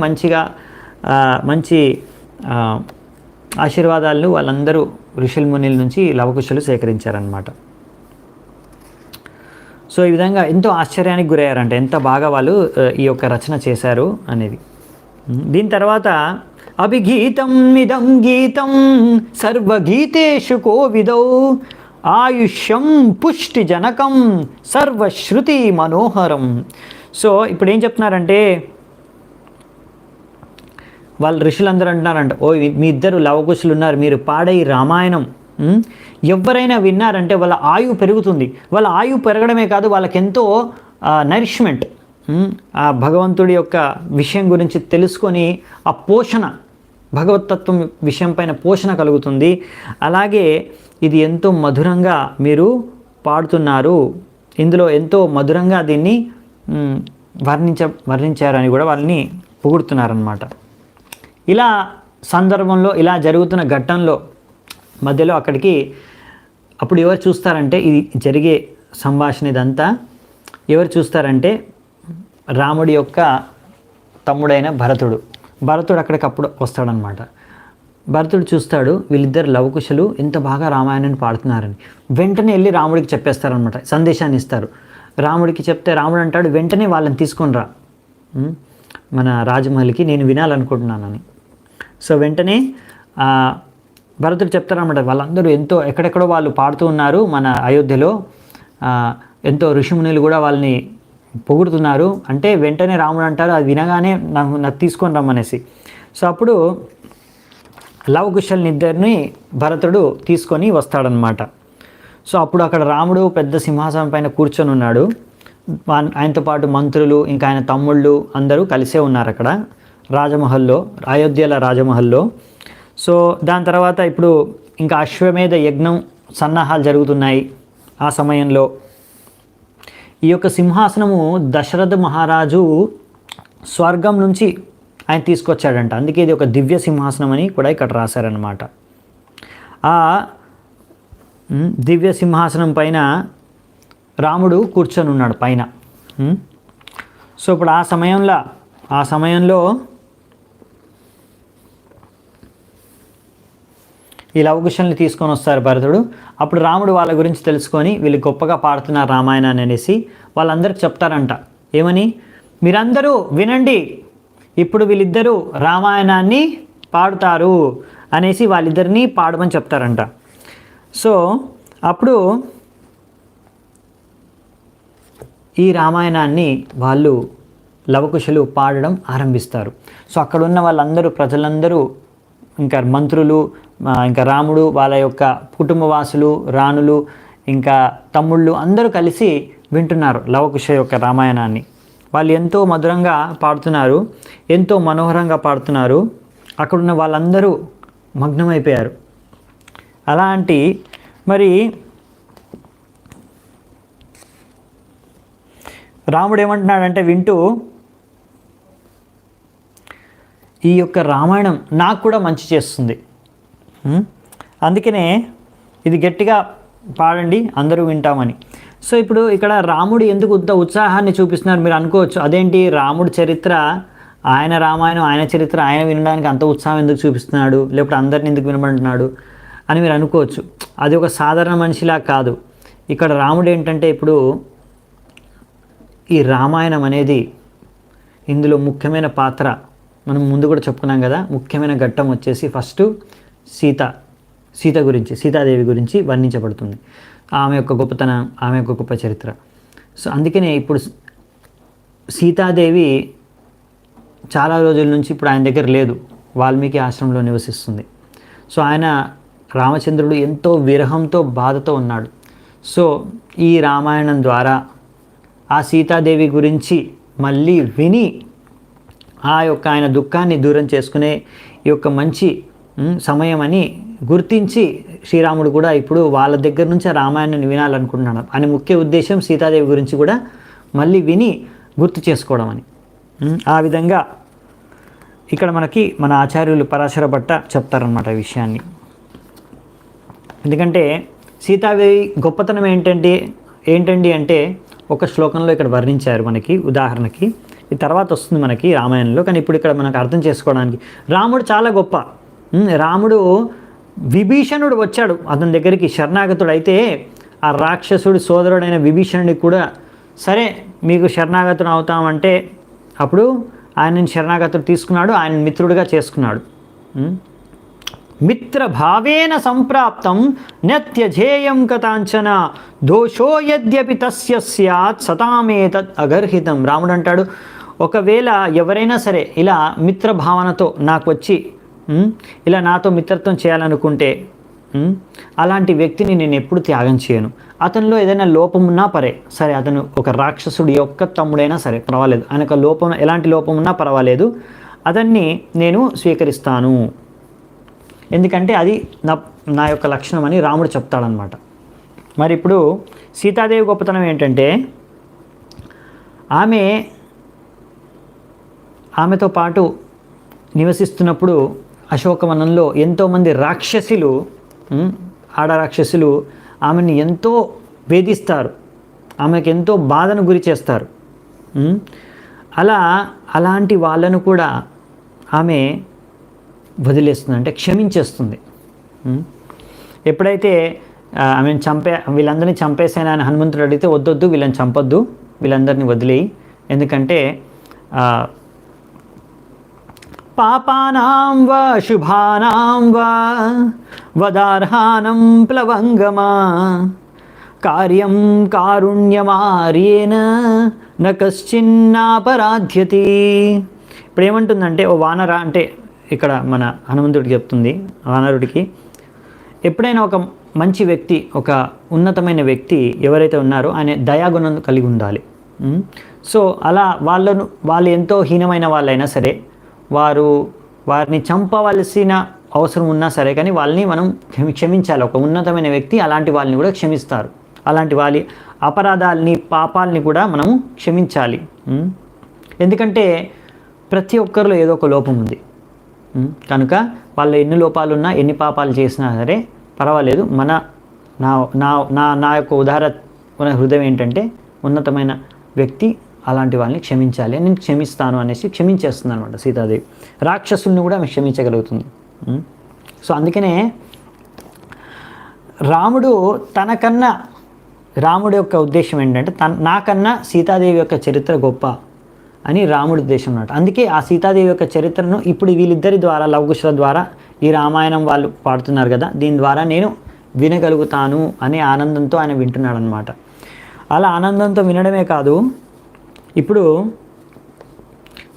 మంచి ఆశీర్వాదాలను వాళ్ళందరూ ఋషుల మునుల నుంచి లవకుశులు సేకరించారనమాట. సో ఈ విధంగా ఎంతో ఆశ్చర్యానికి గురయ్యారంట, ఎంత బాగా వాళ్ళు ఈ యొక్క రచన చేశారు అనేది. దీని తర్వాత అభిగీతం ఇదం గీతం సర్వగీతేషు కోవిదౌ ఆయుష్యం పుష్టి జనకం సర్వశ్రుతి మనోహరం. సో ఇప్పుడు ఏం చెప్తున్నారంటే, వాళ్ళు ఋషులందరూ అంటున్నారంట, మీ ఇద్దరు లవకుశులు ఉన్నారు, మీరు పాడే ఈ రామాయణం ఎవరైనా విన్నారంటే వాళ్ళ ఆయువు పెరుగుతుంది. వాళ్ళ ఆయువు పెరగడమే కాదు, వాళ్ళకెంతో నరిష్మెంట్, ఆ భగవంతుడి యొక్క విషయం గురించి తెలుసుకొని ఆ పోషణ, భగవతత్వం విషయం పైన పోషణ కలుగుతుంది. అలాగే ఇది ఎంతో మధురంగా మీరు పాడుతున్నారు, ఇందులో ఎంతో మధురంగా దీన్ని వర్ణించారని కూడా వాళ్ళని పొగుడుతున్నారనమాట. ఇలా సందర్భంలో, ఇలా జరుగుతున్న ఘట్టంలో మధ్యలో అప్పుడు ఎవరు చూస్తారంటే, ఇది జరిగే సంభాషణ ఇదంతా ఎవరు చూస్తారంటే రాముడి యొక్క తమ్ముడైన భరతుడు అక్కడికప్పుడు వస్తాడనమాట. భరతుడు చూస్తాడు, వీళ్ళిద్దరు లవకుశులు ఎంత బాగా రామాయణాన్ని పాడుతున్నారని. వెంటనే వెళ్ళి రాముడికి చెప్పేస్తారనమాట, సందేశాన్ని ఇస్తారు. రాముడికి చెప్తే రాముడు అంటాడు, వెంటనే వాళ్ళని తీసుకొని రా మన రాజమహల్కి, నేను వినాలనుకుంటున్నానని. సో వెంటనే భరతుడు చెప్తారనమాట, వాళ్ళందరూ ఎంతో ఎక్కడెక్కడో వాళ్ళు పాడుతూ ఉన్నారు మన అయోధ్యలో, ఎంతో ఋషిమునులు కూడా వాళ్ళని పొగుడుతున్నారు అంటే వెంటనే రాముడు అంటారు, అది వినగానే నాకు తీసుకొని రమ్మనేసి. సో అప్పుడు లవకుశల్నిద్దరిని భరతుడు తీసుకొని వస్తాడనమాట. సో అప్పుడు అక్కడ రాముడు పెద్ద సింహాసనం పైన కూర్చొని ఉన్నాడు. ఆయనతో పాటు మంత్రులు, ఇంకా ఆయన తమ్ముళ్ళు అందరూ కలిసే ఉన్నారు అక్కడ రాజమహల్లో, అయోధ్యల రాజమహల్లో. సో దాని తర్వాత ఇప్పుడు ఇంకా అశ్వమేధ యజ్ఞం సన్నాహాలు జరుగుతున్నాయి. ఆ సమయంలో ఈ యొక్క సింహాసనము దశరథ మహారాజు స్వర్గం నుంచి ఆయన తీసుకొచ్చాడంట. అందుకే ఇది ఒక దివ్య సింహాసనం అని కూడా ఇక్కడ రాశారనమాట. ఆ దివ్య సింహాసనం పైన రాముడు కూర్చొని ఉన్నాడు పైన. సో ఇప్పుడు ఆ సమయంలో ఈ లవకుశల్ని తీసుకొని వస్తారు భరతుడు. అప్పుడు రాముడు వాళ్ళ గురించి తెలుసుకొని, వీళ్ళు గొప్పగా పాడుతున్నారు రామాయణాన్ని అనేసి వాళ్ళందరికీ చెప్తారంట. ఏమని, మీరందరూ వినండి, ఇప్పుడు వీళ్ళిద్దరూ రామాయణాన్ని పాడుతారు అనేసి వాళ్ళిద్దరినీ పాడమని చెప్తారంట. సో అప్పుడు ఈ రామాయణాన్ని వాళ్ళు లవకుశులు పాడడం ఆరంభిస్తారు. సో అక్కడ ఉన్న వాళ్ళందరూ, ప్రజలందరూ, ఇంకా మంత్రులు, ఇంకా రాముడు, వాళ్ళ యొక్క కుటుంబవాసులు, రాణులు, ఇంకా తమ్ముళ్ళు అందరూ కలిసి వింటున్నారు లవకుశ యొక్క రామాయణాన్ని. వాళ్ళు ఎంతో మధురంగా పాడుతున్నారు, ఎంతో మనోహరంగా పాడుతున్నారు. అక్కడున్న వాళ్ళందరూ మగ్నమైపోయారు. అలాంటి మరి రాముడు ఏమంటున్నాడంటే వింటూ, ఈ యొక్క రామాయణం నాకు కూడా మంచి చేస్తుంది, అందుకనే ఇది గట్టిగా పాడండి, అందరూ వింటామని. సో ఇప్పుడు ఇక్కడ రాముడు ఎందుకు ఉత్సాహాన్ని చూపిస్తున్నారు మీరు అనుకోవచ్చు. అదేంటి, రాముడి చరిత్ర, ఆయన రామాయణం, ఆయన చరిత్ర ఆయన వినడానికి అంత ఉత్సాహం ఎందుకు చూపిస్తున్నాడు, లేకపోతే అందరిని ఎందుకు వినమంటున్నాడు అని మీరు అనుకోవచ్చు. అది ఒక సాధారణ మనిషిలా కాదు. ఇక్కడ రాముడు ఏంటంటే, ఇప్పుడు ఈ రామాయణం అనేది ఇందులో ముఖ్యమైన పాత్ర, మనం ముందు కూడా చెప్పుకున్నాం కదా, ముఖ్యమైన ఘట్టం వచ్చేసి ఫస్ట్ సీత గురించి, సీతాదేవి గురించి వర్ణించబడుతుంది. ఆమె యొక్క గొప్పతనం, ఆమె యొక్క గొప్ప చరిత్ర. సో అందుకనే ఇప్పుడు సీతాదేవి చాలా రోజుల నుంచి ఇప్పుడు ఆయన దగ్గర లేదు, వాల్మీకి ఆశ్రమంలో నివసిస్తుంది. సో ఆయన రామచంద్రుడు ఎంతో విరహంతో, బాధతో ఉన్నాడు. సో ఈ రామాయణం ద్వారా ఆ సీతాదేవి గురించి మళ్ళీ విని ఆ యొక్క ఆయన దుఃఖాన్ని దూరం చేసుకునే ఈ యొక్క మంచి సమయం అని గుర్తించి శ్రీరాముడు కూడా ఇప్పుడు వాళ్ళ దగ్గర నుంచి ఆ రామాయణాన్ని వినాలనుకుంటున్నాడు. అని ముఖ్య ఉద్దేశం సీతాదేవి గురించి కూడా మళ్ళీ విని గుర్తు చేసుకోవడం అని. ఆ విధంగా ఇక్కడ మనకి మన ఆచార్యులు పరాశర భట్ట చెప్తారనమాట ఈ విషయాన్ని. ఎందుకంటే సీతాదేవి గొప్పతనం ఏంటండి అంటే ఒక శ్లోకంలో ఇక్కడ వర్ణించారు మనకి, ఉదాహరణకి. ఈ తర్వాత వస్తుంది మనకి రామాయణంలో, కానీ ఇప్పుడు ఇక్కడ మనకు అర్థం చేసుకోవడానికి రాముడు చాలా గొప్ప. రాముడు, విభీషణుడు వచ్చాడు అతని దగ్గరికి శరణాగతుడు అయితే, ఆ రాక్షసుడి సోదరుడైన విభీషణుడికి కూడా సరే మీకు శరణాగతుడు అవుతామంటే అప్పుడు ఆయనని శరణాగతుడు తీసుకున్నాడు, ఆయన మిత్రుడిగా చేసుకున్నాడు. మిత్రభావేన సంప్రాప్తం నత్యజేయం కథాంచన దోషో యద్యపి తస్య స్యాత్ సతామేతత్ అగర్హితం. రాముడు అంటాడు, ఒకవేళ ఎవరైనా సరే ఇలా మిత్రభావనతో నాకు వచ్చి ఇలా నాతో మిత్రత్వం చేయాలనుకుంటే అలాంటి వ్యక్తిని నేను ఎప్పుడు త్యాగం చేయను. అతనిలో ఏదైనా లోపం ఉన్నా సరే, అతను ఒక రాక్షసుడి యొక్క తమ్ముడైనా సరే పర్వాలేదు, ఆయనకు లోపం, ఎలాంటి లోపం ఉన్నా పర్వాలేదు, అతన్ని నేను స్వీకరిస్తాను, ఎందుకంటే అది నా యొక్క లక్షణం అని రాముడు చెప్తాడనమాట. మరి ఇప్పుడు సీతాదేవి గొప్పతనం ఏంటంటే, ఆమెతో పాటు నివసిస్తున్నప్పుడు అశోకవనంలో ఎంతోమంది రాక్షసులు, ఆడరాక్షసులు ఆమెను ఎంతో వేధిస్తారు, ఆమెకు ఎంతో బాధను గురి చేస్తారు. అలాంటి వాళ్ళను కూడా ఆమె వదిలేస్తుంది, అంటే క్షమించేస్తుంది. ఎప్పుడైతే ఆమెను వీళ్ళందరినీ చంపేసాను అని హనుమంతుడు అడిగితే, వద్దొద్దు వీళ్ళని చంపొద్దు, వీళ్ళందరినీ వదిలేయి, ఎందుకంటే పాపానాం వా శుభానాం వా వదార్హానం ప్లవంగమా కార్యం కారుణ్యమార్యేన న కశ్చిన్నాపరాధ్యతి. ఇప్పుడు ఏమంటుందంటే, ఓ వానర, అంటే ఇక్కడ మన హనుమంతుడికి చెప్తుంది, వానరుడికి, ఎప్పుడైనా ఒక మంచి వ్యక్తి, ఒక ఉన్నతమైన వ్యక్తి ఎవరైతే ఉన్నారో ఆయన దయాగుణం కలిగి ఉండాలి. సో అలా వాళ్ళు ఎంతో హీనమైన వాళ్ళైనా సరే, వారిని చంపవలసిన అవసరం ఉన్నా సరే, కానీ వాళ్ళని మనం క్షమించాలి. ఒక ఉన్నతమైన వ్యక్తి అలాంటి వాళ్ళని కూడా క్షమిస్తారు. అలాంటి వాళ్ళ అపరాధాలని, పాపాలని కూడా మనము క్షమించాలి. ఎందుకంటే ప్రతి ఒక్కరిలో ఏదో ఒక లోపం ఉంది కనుక వాళ్ళు ఎన్ని లోపాలున్నా, ఎన్ని పాపాలు చేసినా సరే పర్వాలేదు. నా యొక్క ఉదార హృదయం ఏంటంటే, ఉన్నతమైన వ్యక్తి అలాంటి వాళ్ళని క్షమించాలి, నేను క్షమిస్తాను అనేసి క్షమించేస్తుంది అనమాట సీతాదేవి. రాక్షసుల్ని కూడా ఆమె క్షమించగలుగుతుంది. సో అందుకనే రాముడి యొక్క ఉద్దేశం ఏంటంటే, నాకన్నా సీతాదేవి యొక్క చరిత్ర గొప్ప అని రాముడి ఉద్దేశం అన్నమాట. అందుకే ఆ సీతాదేవి యొక్క చరిత్రను ఇప్పుడు వీళ్ళిద్దరి ద్వారా లవకుశుల ద్వారా ఈ రామాయణం వాళ్ళు పాడుతున్నారు కదా, దీని ద్వారా నేను వినగలుగుతాను అనే ఆనందంతో ఆయన వింటున్నాడు అనమాట. అలా ఆనందంతో వినడమే కాదు, ఇప్పుడు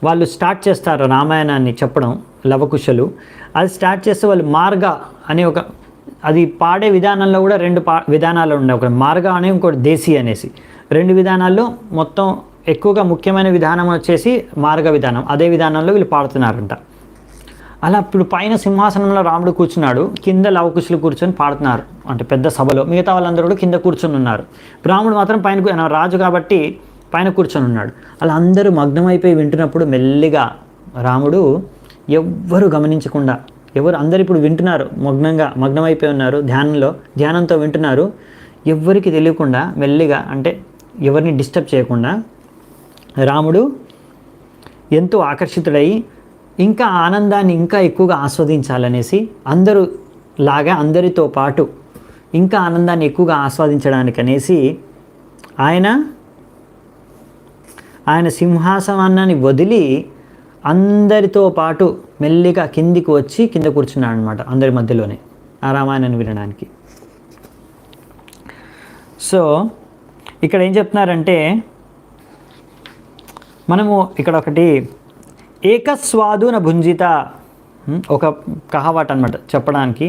వాళ్ళు స్టార్ట్ చేస్తారు రామాయణాన్ని చెప్పడం లవకుశలు. అది స్టార్ట్ చేస్తే వాళ్ళు మార్గ అనే ఒక, అది పాడే విధానంలో కూడా రెండు విధానాలు ఉన్నాయి. ఒకటి మార్గ అనే, ఇంకోటి దేశీ అనేసి. రెండు విధానాల్లో మొత్తం ఎక్కువగా ముఖ్యమైన విధానం వచ్చేసి మార్గ విధానం. అదే విధానంలో వీళ్ళు పాడుతున్నారంట. అలా ఇప్పుడు పైన సింహాసనంలో రాముడు కూర్చున్నాడు, కింద లవకుశులు కూర్చొని పాడుతున్నారు. అంటే పెద్ద సభలో మిగతా వాళ్ళందరూ కూడా కింద కూర్చొని ఉన్నారు. రాముడు మాత్రం పైన, రాజు కాబట్టి పైన కూర్చొని ఉన్నాడు. అలా అందరూ మగ్నమైపోయి వింటున్నప్పుడు మెల్లిగా రాముడు ఎవ్వరు గమనించకుండా, అందరు ఇప్పుడు వింటున్నారు, మగ్నమైపోయి ఉన్నారు, ధ్యానంతో వింటున్నారు. ఎవ్వరికి తెలియకుండా మెల్లిగా, అంటే ఎవరిని డిస్టర్బ్ చేయకుండా రాముడు ఎంతో ఆకర్షితుడై ఇంకా ఆనందాన్ని ఇంకా ఎక్కువగా ఆస్వాదించాలనేసి అందరితో పాటు ఇంకా ఆనందాన్ని ఎక్కువగా ఆస్వాదించడానికి అనేసి ఆయన సింహాసనాన్ని వదిలి అందరితో పాటు మెల్లిగా కిందికి వచ్చి కింద కూర్చున్నాడు అనమాట, అందరి మధ్యలోనే ఆ రామాయణాన్ని వినడానికి. సో ఇక్కడ ఏం చెప్తున్నారంటే, మనము ఇక్కడ ఒకటి ఏకస్వాదున భుంజిత ఒక కహావట్ అనమాట చెప్పడానికి.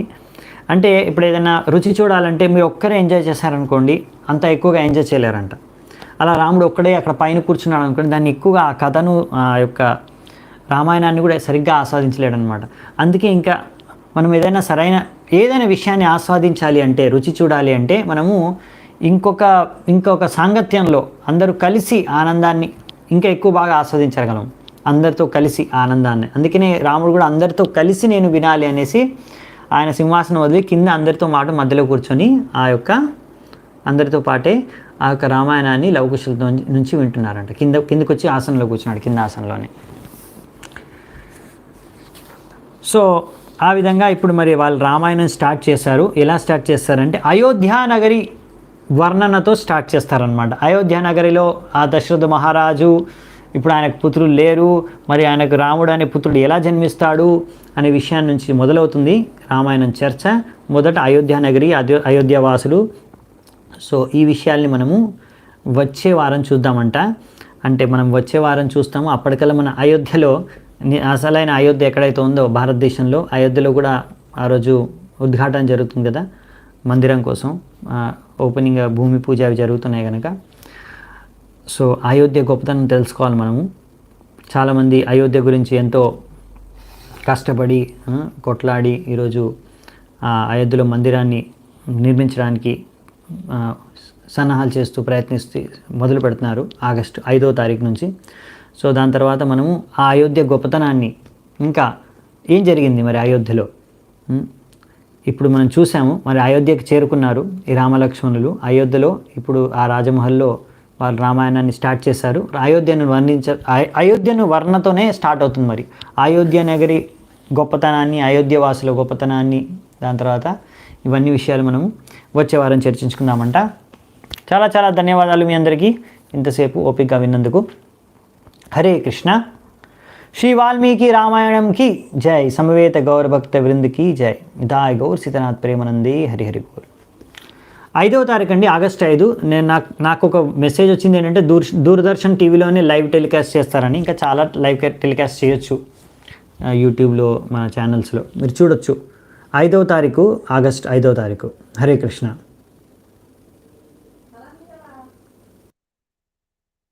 అంటే ఇప్పుడు ఏదైనా రుచి చూడాలంటే మీరు ఒక్కరే ఎంజాయ్ చేశారనుకోండి, అంత ఎక్కువగా ఎంజాయ్ చేయలేరంట. అలా రాముడు ఒక్కడే అక్కడ పైన కూర్చున్నాడు అనుకోండి, దాన్ని ఎక్కువగా ఆ కథను, ఆ యొక్క రామాయణాన్ని కూడా సరిగ్గా ఆస్వాదించలేడు అనమాట. అందుకే ఇంకా మనం ఏదైనా విషయాన్ని ఆస్వాదించాలి అంటే, రుచి చూడాలి అంటే మనము ఇంకొక సాంగత్యంలో అందరూ కలిసి ఆనందాన్ని ఇంకా ఎక్కువ బాగా ఆస్వాదించగలం, అందరితో కలిసి ఆనందాన్ని. అందుకనే రాముడు కూడా అందరితో కలిసి నేను వినాలి అనేసి ఆయన సింహాసనం వదిలి కింద అందరితో మధ్యలో కూర్చొని అందరితో పాటే ఆ యొక్క రామాయణాన్ని లవకుశులతో నుంచి వింటున్నారంట. కిందకి వచ్చి ఆసనంలో కూర్చున్నాడు, కింద ఆసనంలోనే. సో ఆ విధంగా ఇప్పుడు మరి వాళ్ళు రామాయణం స్టార్ట్ చేశారు. ఎలా స్టార్ట్ చేస్తారంటే అయోధ్య నగరి వర్ణనతో స్టార్ట్ చేస్తారనమాట. అయోధ్య నగరిలో ఆ దశరథ మహారాజు, ఇప్పుడు ఆయనకు పుత్రులు లేరు, మరి ఆయనకు రాముడు అనే పుత్రుడు ఎలా జన్మిస్తాడు అనే విషయాన్ని నుంచి మొదలవుతుంది రామాయణం చర్చ. మొదట అయోధ్య నగరి, అయోధ్యవాసులు. సో ఈ విషయాల్ని మనము వచ్చే వారం చూద్దామంట. అంటే మనం వచ్చే వారం చూస్తాము. అప్పటికల్లా మన అయోధ్యలో, అసలైన అయోధ్య ఎక్కడైతే ఉందో భారతదేశంలో, అయోధ్యలో కూడా ఆ రోజు ఉద్ఘాటన జరుగుతుంది కదా మందిరం కోసం, ఓపెనింగ్, భూమి పూజ అవి జరుగుతున్నాయి కనుక. సో అయోధ్య గొప్పతనం తెలుసుకోవాలి మనము. చాలామంది అయోధ్య గురించి ఎంతో కష్టపడి కొట్లాడి ఈరోజు అయోధ్యలో మందిరాన్ని నిర్మించడానికి సన్నాహాలు చేస్తూ ప్రయత్నిస్తూ మొదలు పెడుతున్నారు ఆగస్టు 5వ తారీఖు నుంచి. సో దాని తర్వాత మనము ఆ అయోధ్య గొప్పతనాన్ని, ఇంకా ఏం జరిగింది మరి అయోధ్యలో ఇప్పుడు మనం చూసాము. మరి అయోధ్యకి చేరుకున్నారు ఈ రామలక్ష్మణులు. అయోధ్యలో ఇప్పుడు ఆ రాజమహల్లో వాళ్ళు రామాయణాన్ని స్టార్ట్ చేశారు. అయోధ్యను వర్ణతోనే స్టార్ట్ అవుతుంది. మరి అయోధ్య నగరి గొప్పతనాన్ని, అయోధ్య వాసుల గొప్పతనాన్ని, దాని తర్వాత ఇవన్నీ విషయాలు మనము వచ్చే వారం చర్చించుకుందామంట. చాలా చాలా ధన్యవాదాలు మీ అందరికీ ఇంతసేపు ఓపికగా విన్నందుకు. హరే కృష్ణ. శ్రీ వాల్మీకి రామాయణం కి జై. సమవేత గౌర భక్త వృంద్ కి జై. నితాయ్ గౌర్ సీతనాథ్ ప్రేమానందే హరి హరి గౌర్. 5వ తారీఖు అండి, ఆగస్టు 5. నాకు ఒక మెసేజ్ వచ్చింది ఏంటంటే దూరదర్శన్ టీవీలోనే లైవ్ టెలికాస్ట్ చేస్తారని. ఇంకా చాలా లైవ్ టెలికాస్ట్ చేయొచ్చు యూట్యూబ్లో, మన ఛానల్స్లో మీరు చూడొచ్చు. 5వ తారీఖు, ఆగస్టు 5వ తారీఖు. హరే కృష్ణ.